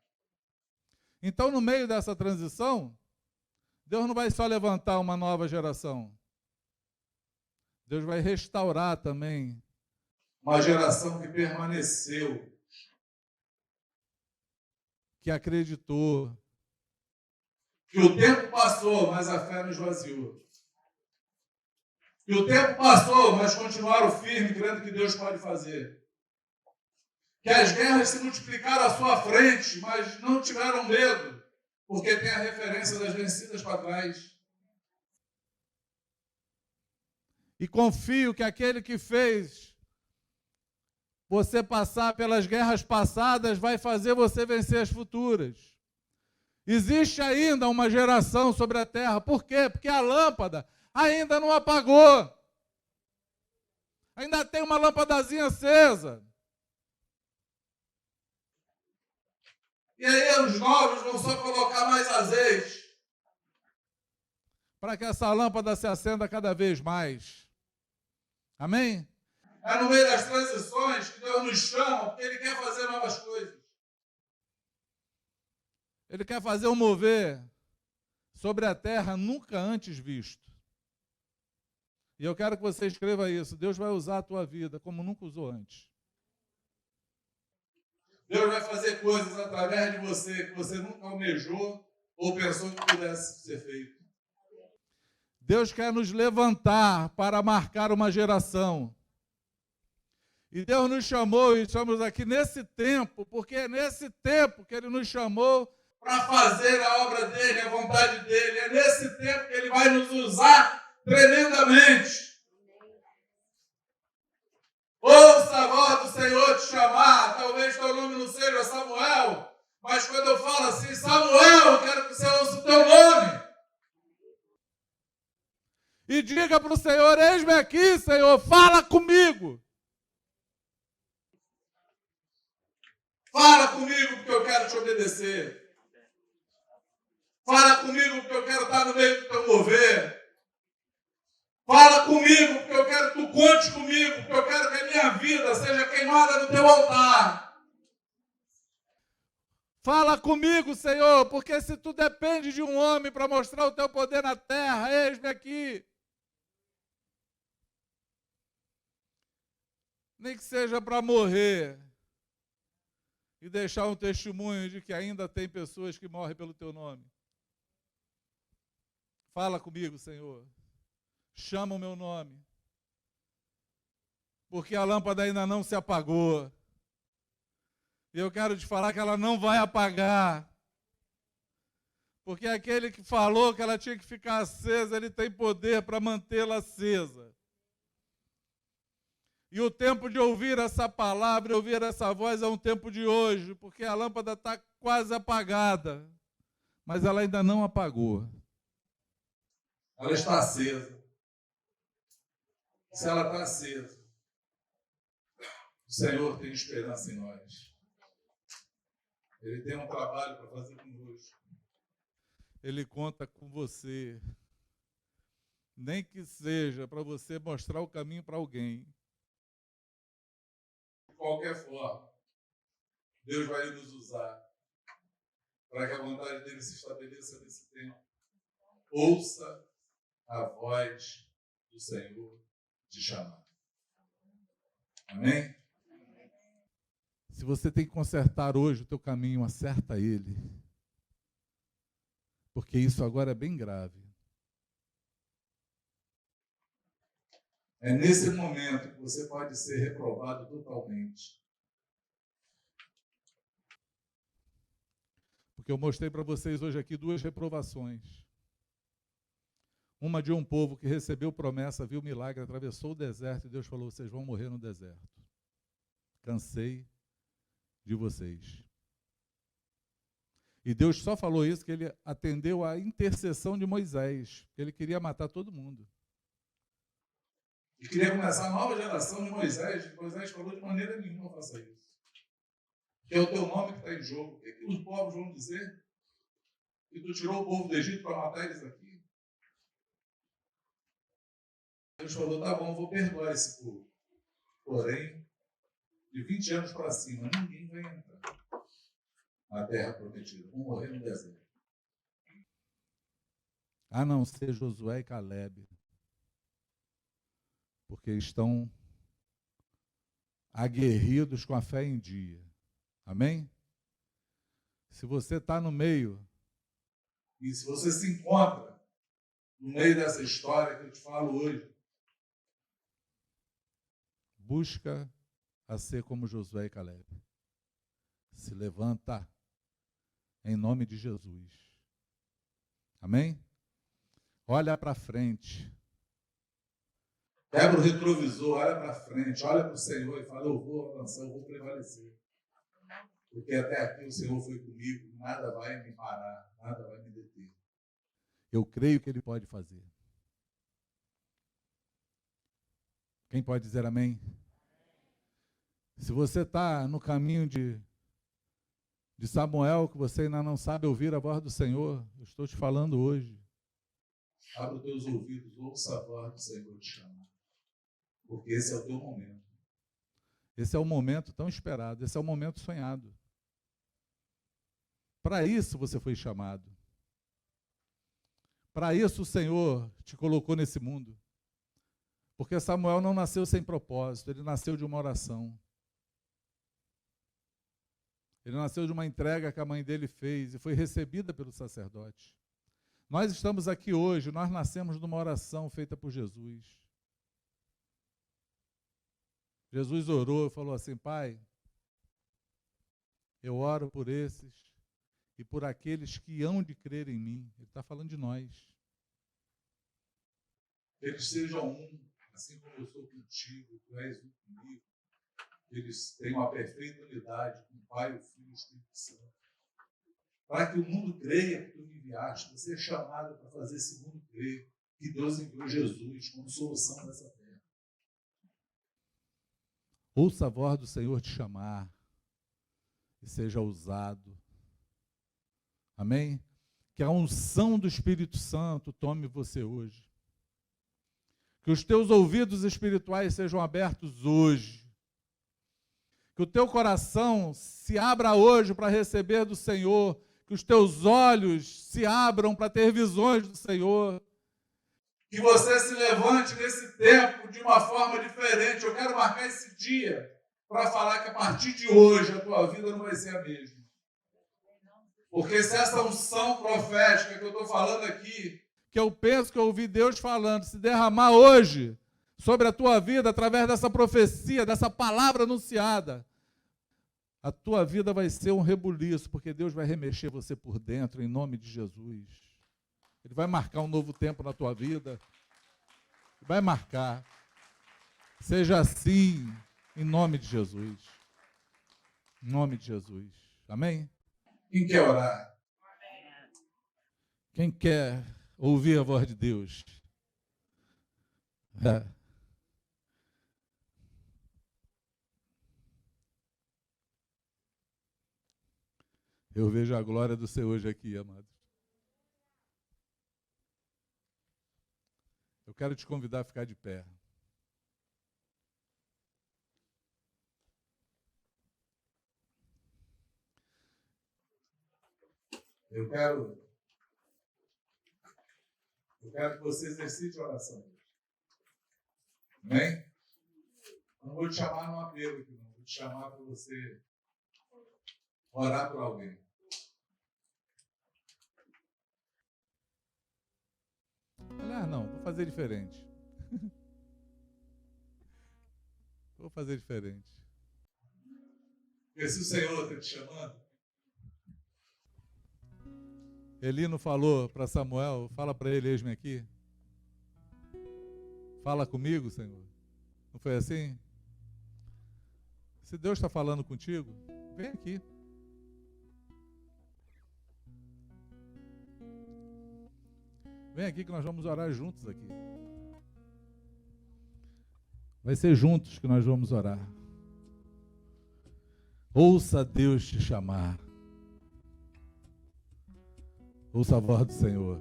Então, no meio dessa transição, Deus não vai só levantar uma nova geração. Deus vai restaurar também uma geração que permaneceu, que acreditou, que o tempo passou, mas a fé não esvaziou. Que o tempo passou, mas continuaram firmes, crendo que Deus pode fazer. Que as guerras se multiplicaram à sua frente, mas não tiveram medo, porque tem a referência das vencidas para trás. E confio que aquele que fez você passar pelas guerras passadas vai fazer você vencer as futuras. Existe ainda uma geração sobre a terra. Por quê? Porque a lâmpada ainda não apagou. Ainda tem uma lâmpadazinha acesa. E aí os novos vão só colocar mais azeite para que essa lâmpada se acenda cada vez mais. Amém? É no meio das transições que Deus nos chama, porque Ele quer fazer novas coisas. Ele quer fazer um mover sobre a terra nunca antes visto. E eu quero que você escreva isso. Deus vai usar a tua vida como nunca usou antes. Deus vai fazer coisas através de você que você nunca almejou ou pensou que pudesse ser feito. Deus quer nos levantar para marcar uma geração E Deus nos chamou, e estamos aqui nesse tempo, porque é nesse tempo que Ele nos chamou para fazer a obra dEle, a vontade dEle. É nesse tempo que Ele vai nos usar tremendamente. Ouça a voz do Senhor te chamar. Talvez teu nome não seja Samuel, mas quando eu falo assim, Samuel, eu quero que você ouça o teu nome. E diga para o Senhor, eis-me aqui, Senhor, fala comigo. Fala comigo porque eu quero te obedecer. Fala comigo porque eu quero estar no meio do teu mover. Fala comigo porque eu quero que tu conte comigo, porque eu quero que a minha vida seja queimada no teu altar. Fala comigo, Senhor, porque se tu depende de um homem para mostrar o teu poder na terra, eis-me aqui. Nem que seja para morrer e deixar um testemunho de que ainda tem pessoas que morrem pelo teu nome. Fala comigo, Senhor. Chama o meu nome. Porque a lâmpada ainda não se apagou. E eu quero te falar que ela não vai apagar. Porque aquele que falou que ela tinha que ficar acesa, ele tem poder para mantê-la acesa. E o tempo de ouvir essa palavra, ouvir essa voz, é um tempo de hoje, porque a lâmpada está quase apagada, mas ela ainda não apagou. Ela está acesa. Se ela está acesa, o Senhor tem esperança em nós. Ele tem um trabalho para fazer conosco. Ele conta com você. Nem que seja para você mostrar o caminho para alguém. De qualquer forma, Deus vai nos usar para que a vontade dele se estabeleça nesse tempo. Ouça a voz do Senhor te chamar. Amém? Se você tem que consertar hoje o teu caminho, acerta ele. Porque isso agora é bem grave. É nesse momento que você pode ser reprovado totalmente. Porque eu mostrei para vocês hoje aqui 2 reprovações. Uma de um povo que recebeu promessa, viu milagre, atravessou o deserto e Deus falou, vocês vão morrer no deserto. Cansei de vocês. E Deus só falou isso que ele atendeu à intercessão de Moisés, que ele queria matar todo mundo. E queria começar a nova geração de Moisés. Moisés falou de maneira nenhuma, faça isso. Que é o teu nome que está em jogo. O que os povos vão dizer? Que tu tirou o povo do Egito para matar eles aqui. Deus falou, tá bom, vou perdoar esse povo. Porém, de 20 anos para cima, ninguém vai entrar na terra prometida. Vão morrer no deserto. A não ser Josué e Calebe. Porque estão aguerridos com a fé em dia. Amém? Se você está no meio, e se você se encontra no meio dessa história que eu te falo hoje, busca a ser como Josué e Calebe. Se levanta em nome de Jesus. Amém? Olha para frente. Quebra o retrovisor, olha para frente, olha para o Senhor e fala, eu vou avançar, eu vou prevalecer. Porque até aqui o Senhor foi comigo, nada vai me parar, nada vai me deter. Eu creio que Ele pode fazer. Quem pode dizer amém? Se você está no caminho de Samuel, que você ainda não sabe ouvir a voz do Senhor, eu estou te falando hoje. Abra os teus ouvidos, ouça a voz do Senhor te chamar. Porque esse é o teu momento. Esse é o momento tão esperado, esse é o momento sonhado. Para isso você foi chamado. Para isso o Senhor te colocou nesse mundo. Porque Samuel não nasceu sem propósito, ele nasceu de uma oração. Ele nasceu de uma entrega que a mãe dele fez e foi recebida pelo sacerdote. Nós estamos aqui hoje, nós nascemos de uma oração feita por Jesus. Jesus orou e falou assim: Pai, eu oro por esses e por aqueles que hão de crer em mim. Ele está falando de nós. Eles sejam um, assim como eu sou contigo, tu és um comigo. Eles tenham a perfeita unidade com o Pai, o Filho e o Espírito Santo. Para que o mundo creia que tu me enviaste, você é chamado para fazer esse mundo crer que Deus enviou Jesus como solução dessa terra. Ouça a voz do Senhor te chamar e seja ousado. Amém? Que a unção do Espírito Santo tome você hoje. Que os teus ouvidos espirituais sejam abertos hoje. Que o teu coração se abra hoje para receber do Senhor. Que os teus olhos se abram para ter visões do Senhor. Que você se levante nesse tempo de uma forma diferente. Eu quero marcar esse dia para falar que a partir de hoje a tua vida não vai ser a mesma. Porque se essa unção profética que eu estou falando aqui, que eu penso que eu ouvi Deus falando, se derramar hoje sobre a tua vida através dessa profecia, dessa palavra anunciada, a tua vida vai ser um rebuliço, porque Deus vai remexer você por dentro, em nome de Jesus. Ele vai marcar um novo tempo na tua vida. Vai marcar. Seja assim, em nome de Jesus. Em nome de Jesus. Amém? Quem quer orar? Quem quer ouvir a voz de Deus? Eu vejo a glória do Senhor hoje aqui, amados. Eu quero te convidar a ficar de pé. Eu quero que você exercite a oração. Amém? Eu não vou te chamar num apelo aqui, não. Vou te chamar para você orar por alguém. Aliás, não, vou fazer diferente. Vou fazer diferente. Porque se o Senhor está te chamando, Eli não falou para Samuel, fala para ele, eis-me aqui. Fala comigo, Senhor. Não foi assim? Se Deus está falando contigo, vem aqui. Vem aqui que nós vamos orar juntos aqui. Vai ser juntos que nós vamos orar. Ouça Deus te chamar. Ouça a voz do Senhor.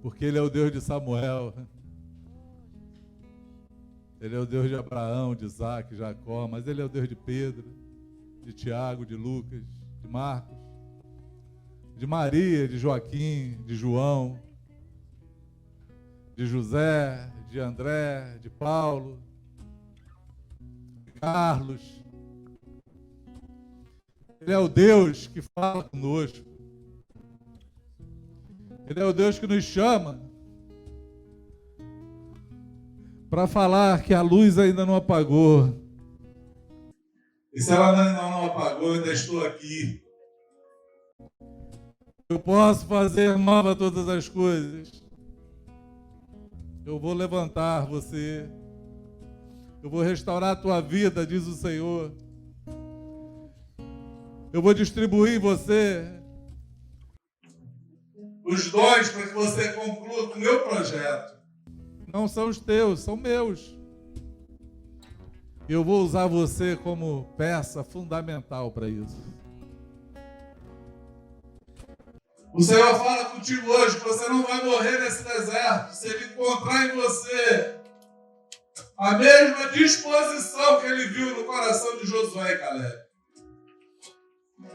Porque Ele é o Deus de Samuel. Ele é o Deus de Abraão, de Isaac, de Jacó, mas Ele é o Deus de Pedro, de Tiago, de Lucas, de Marcos, de Maria, de Joaquim, de João, de José, de André, de Paulo, de Carlos. Ele é o Deus que fala conosco. Ele é o Deus que nos chama para falar que a luz ainda não apagou. E se ela ainda não apagou, eu ainda estou aqui. Eu posso fazer nova todas as coisas. Eu vou levantar você. Eu vou restaurar a tua vida, diz o Senhor. Eu vou distribuir em você os dons para que você conclua com o meu projeto. Não são os teus, são meus. Eu vou usar você como peça fundamental para isso. O Senhor fala contigo hoje que você não vai morrer nesse deserto se Ele encontrar em você a mesma disposição que Ele viu no coração de Josué e Caleb.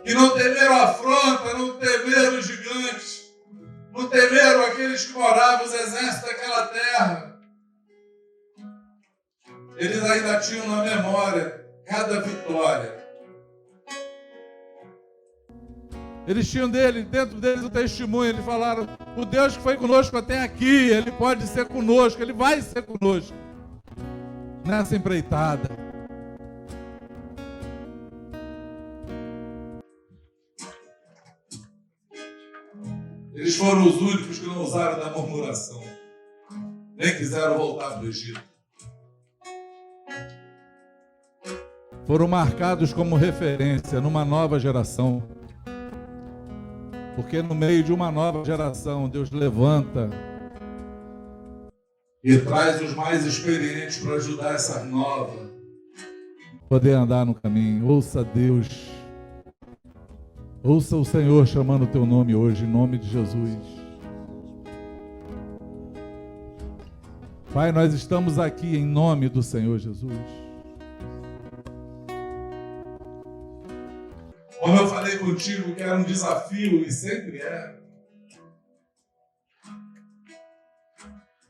Que não temeram a afronta, não temeram os gigantes, não temeram aqueles que moravam, os exércitos daquela terra. Eles ainda tinham na memória cada vitória. Eles tinham dentro deles o testemunho, eles falaram: O Deus que foi conosco até aqui, Ele pode ser conosco, Ele vai ser conosco nessa empreitada. Eles foram os únicos que não usaram da murmuração, nem quiseram voltar para o Egito. Foram marcados como referência numa nova geração. Porque no meio de uma nova geração, Deus levanta e traz os mais experientes para ajudar essa nova a poder andar no caminho. Ouça Deus. Ouça o Senhor chamando o teu nome hoje, em nome de Jesus. Pai, nós estamos aqui em nome do Senhor Jesus. Como eu falei contigo que era um desafio e sempre é.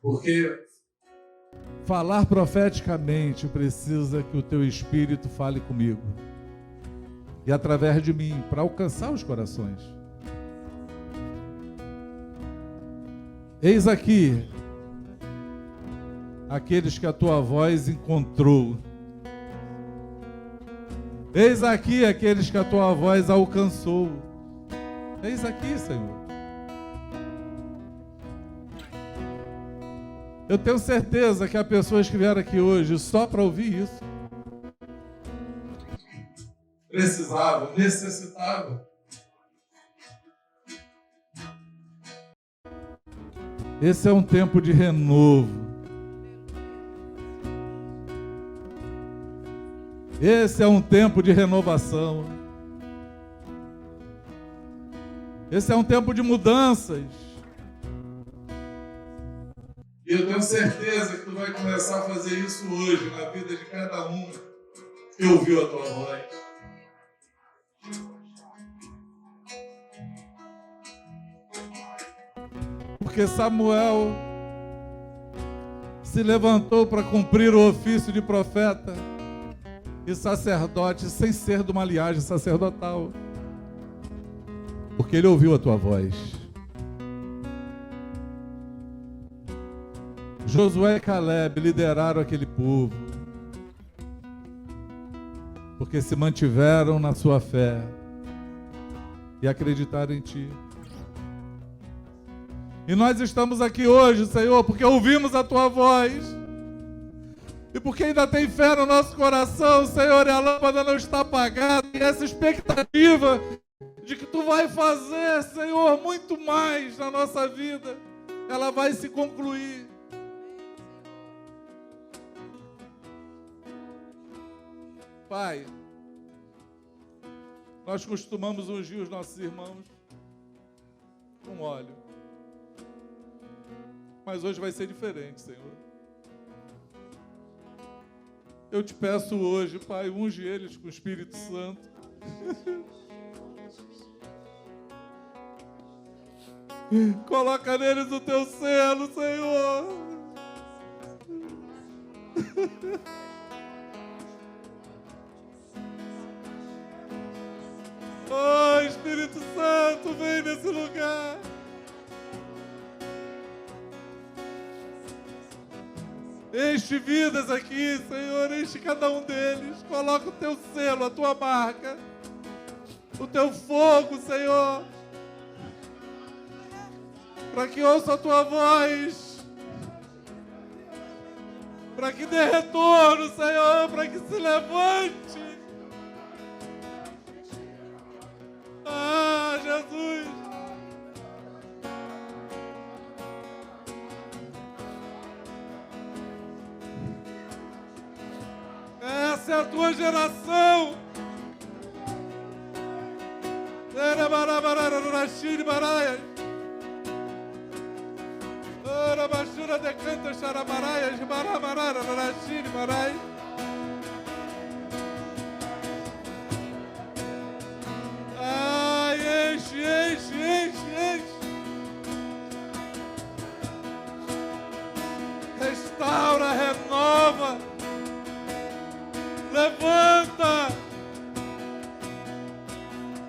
Porque falar profeticamente precisa que o teu Espírito fale comigo. E através de mim, para alcançar os corações. Eis aqui aqueles que a tua voz encontrou. Eis aqui aqueles que a tua voz alcançou. Eis aqui, Senhor. Eu tenho certeza que há pessoas que vieram aqui hoje só para ouvir isso. Precisavam, necessitavam. Esse é um tempo de renovo. Esse é um tempo de renovação. Esse é um tempo de mudanças. E eu tenho certeza que tu vai começar a fazer isso hoje na vida de cada um que ouviu a tua voz. Porque Samuel se levantou para cumprir o ofício de profeta e sacerdote sem ser de uma linhagem sacerdotal. Porque ele ouviu a tua voz. Josué e Caleb lideraram aquele povo porque se mantiveram na sua fé e acreditaram em ti. E nós estamos aqui hoje, Senhor, porque ouvimos a tua voz e porque ainda tem fé no nosso coração, Senhor, e a lâmpada não está apagada, e essa expectativa de que tu vai fazer, Senhor, muito mais na nossa vida, ela vai se concluir. Pai, nós costumamos ungir os nossos irmãos com óleo, mas hoje vai ser diferente, Senhor. Eu te peço hoje, Pai, unge eles com o Espírito Santo. Coloca neles o teu selo, Senhor. Oh, Espírito Santo, vem nesse lugar. Enche vidas aqui, Senhor, enche cada um deles. Coloca o teu selo, a tua marca, o teu fogo, Senhor, para que ouça a tua voz, para que dê retorno, Senhor, para que se levante. Ah, Jesus. Essa é a tua geração. Ai, enche, enche, enche, enche. Restaura, renova. Levanta,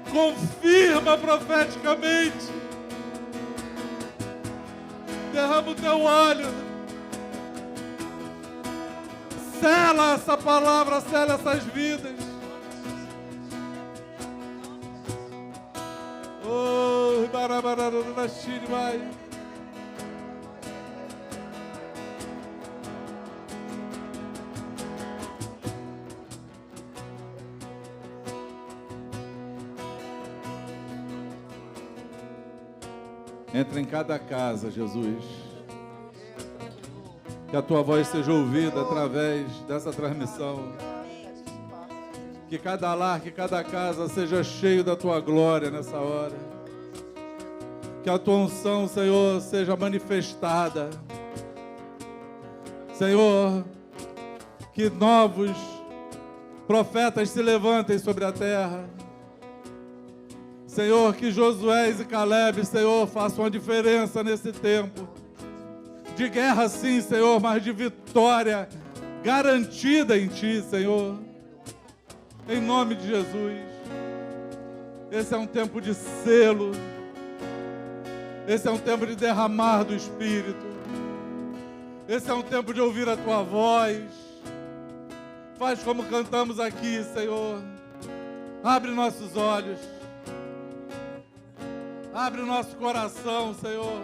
confirma profeticamente, Derrama o teu óleo. Sela essa palavra, sela essas vidas. Oh, barabararashiri, vai. Entra em cada casa, Jesus. Que a tua voz seja ouvida através dessa transmissão. Que cada lar, que cada casa seja cheio da tua glória nessa hora. Que a tua unção, Senhor, seja manifestada. Senhor, que novos profetas se levantem sobre a terra. Senhor, que Josué e Caleb, Senhor, façam a diferença nesse tempo. De guerra sim, Senhor, mas de vitória garantida em Ti, Senhor. Em nome de Jesus. Esse é um tempo de selo. Esse é um tempo de derramar do Espírito. Esse é um tempo de ouvir a Tua voz. Faz como cantamos aqui, Senhor. Abre nossos olhos. Abre o nosso coração, Senhor.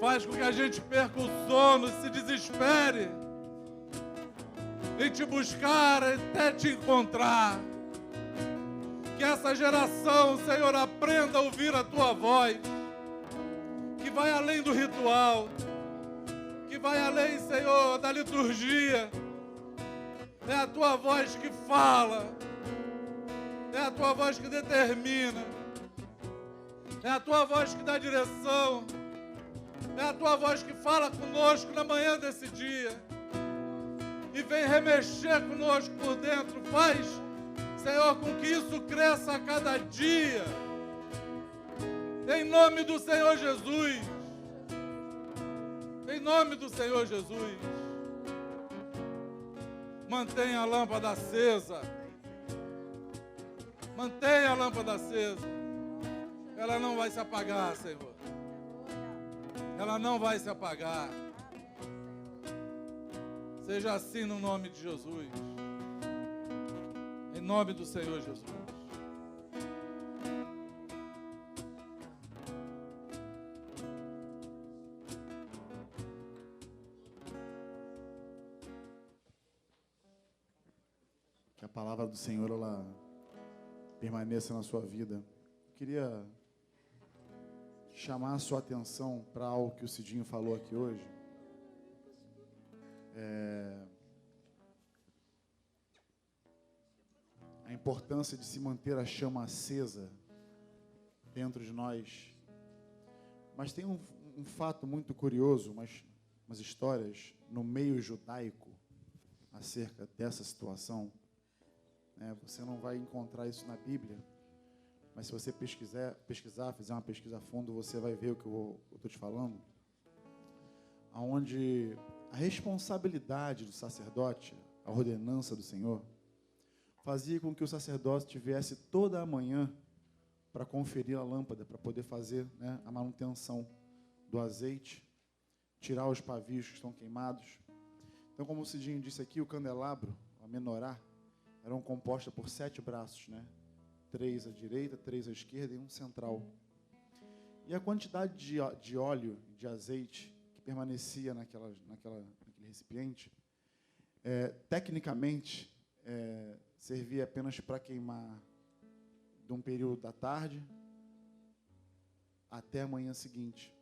Faz com que a gente perca o sono, se desespere em Te buscar até Te encontrar. Que essa geração, Senhor, aprenda a ouvir a Tua voz, que vai além do ritual, que vai além, Senhor, da liturgia. É a Tua voz que fala, é a Tua voz que determina. É a Tua voz que dá direção. É a Tua voz que fala conosco na manhã desse dia. E vem remexer conosco por dentro. Faz, Senhor, com que isso cresça a cada dia. Em nome do Senhor Jesus. Em nome do Senhor Jesus. Mantenha a lâmpada acesa. Mantenha a lâmpada acesa. Ela não vai se apagar, Senhor. Ela não vai se apagar. Seja assim no nome de Jesus. Em nome do Senhor Jesus. Que a palavra do Senhor, ela permaneça na sua vida. Eu queria chamar a sua atenção para algo que o Cidinho falou aqui hoje. A importância de se manter a chama acesa dentro de nós. Mas tem um fato muito curioso, umas histórias no meio judaico acerca dessa situação. Você não vai encontrar isso na Bíblia. Mas se você pesquisar, fizer uma pesquisa a fundo, você vai ver o que eu estou te falando. Onde a responsabilidade do sacerdote, a ordenança do Senhor, fazia com que o sacerdote tivesse toda a manhã para conferir a lâmpada, para poder fazer, a manutenção do azeite, tirar os pavios que estão queimados. Então, como o Cidinho disse aqui, o candelabro, a menorá, eram compostas por 7 braços, 3 à direita, 3 à esquerda e um central. E a quantidade de óleo, de azeite que permanecia naquele recipiente, tecnicamente, servia apenas para queimar de um período da tarde até a manhã seguinte.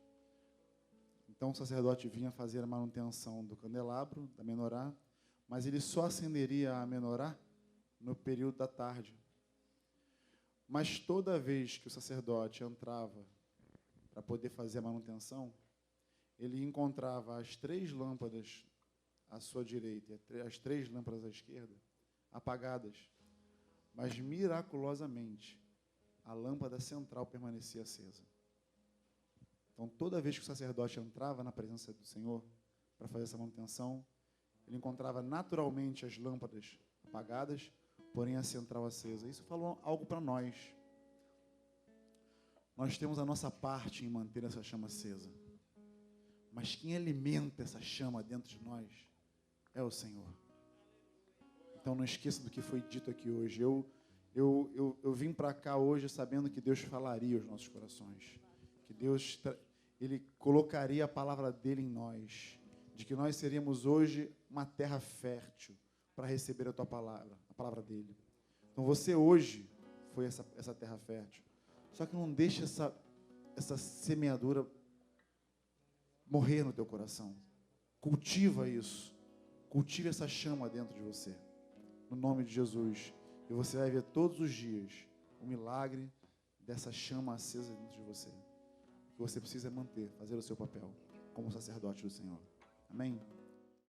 Então o sacerdote vinha fazer a manutenção do candelabro, da menorá, mas ele só acenderia a menorá no período da tarde. Mas toda vez que o sacerdote entrava para poder fazer a manutenção, ele encontrava as 3 lâmpadas à sua direita e as 3 lâmpadas à esquerda apagadas. Mas, miraculosamente, a lâmpada central permanecia acesa. Então, toda vez que o sacerdote entrava na presença do Senhor para fazer essa manutenção, ele encontrava naturalmente as lâmpadas apagadas, porém a central acesa. Isso falou algo para nós. Nós temos a nossa parte em manter essa chama acesa. Mas quem alimenta essa chama dentro de nós é o Senhor. Então não esqueça do que foi dito aqui hoje. Eu vim para cá hoje sabendo que Deus falaria aos nossos corações. Que Deus, Ele colocaria a palavra dEle em nós. De que nós seríamos hoje uma terra fértil para receber a tua palavra, a palavra dEle. Então você hoje foi essa terra fértil. Só que não deixe essa semeadura morrer no teu coração. Cultiva isso. Cultive essa chama dentro de você. No nome de Jesus. E você vai ver todos os dias o milagre dessa chama acesa dentro de você. O que você precisa é manter, fazer o seu papel como sacerdote do Senhor. Amém?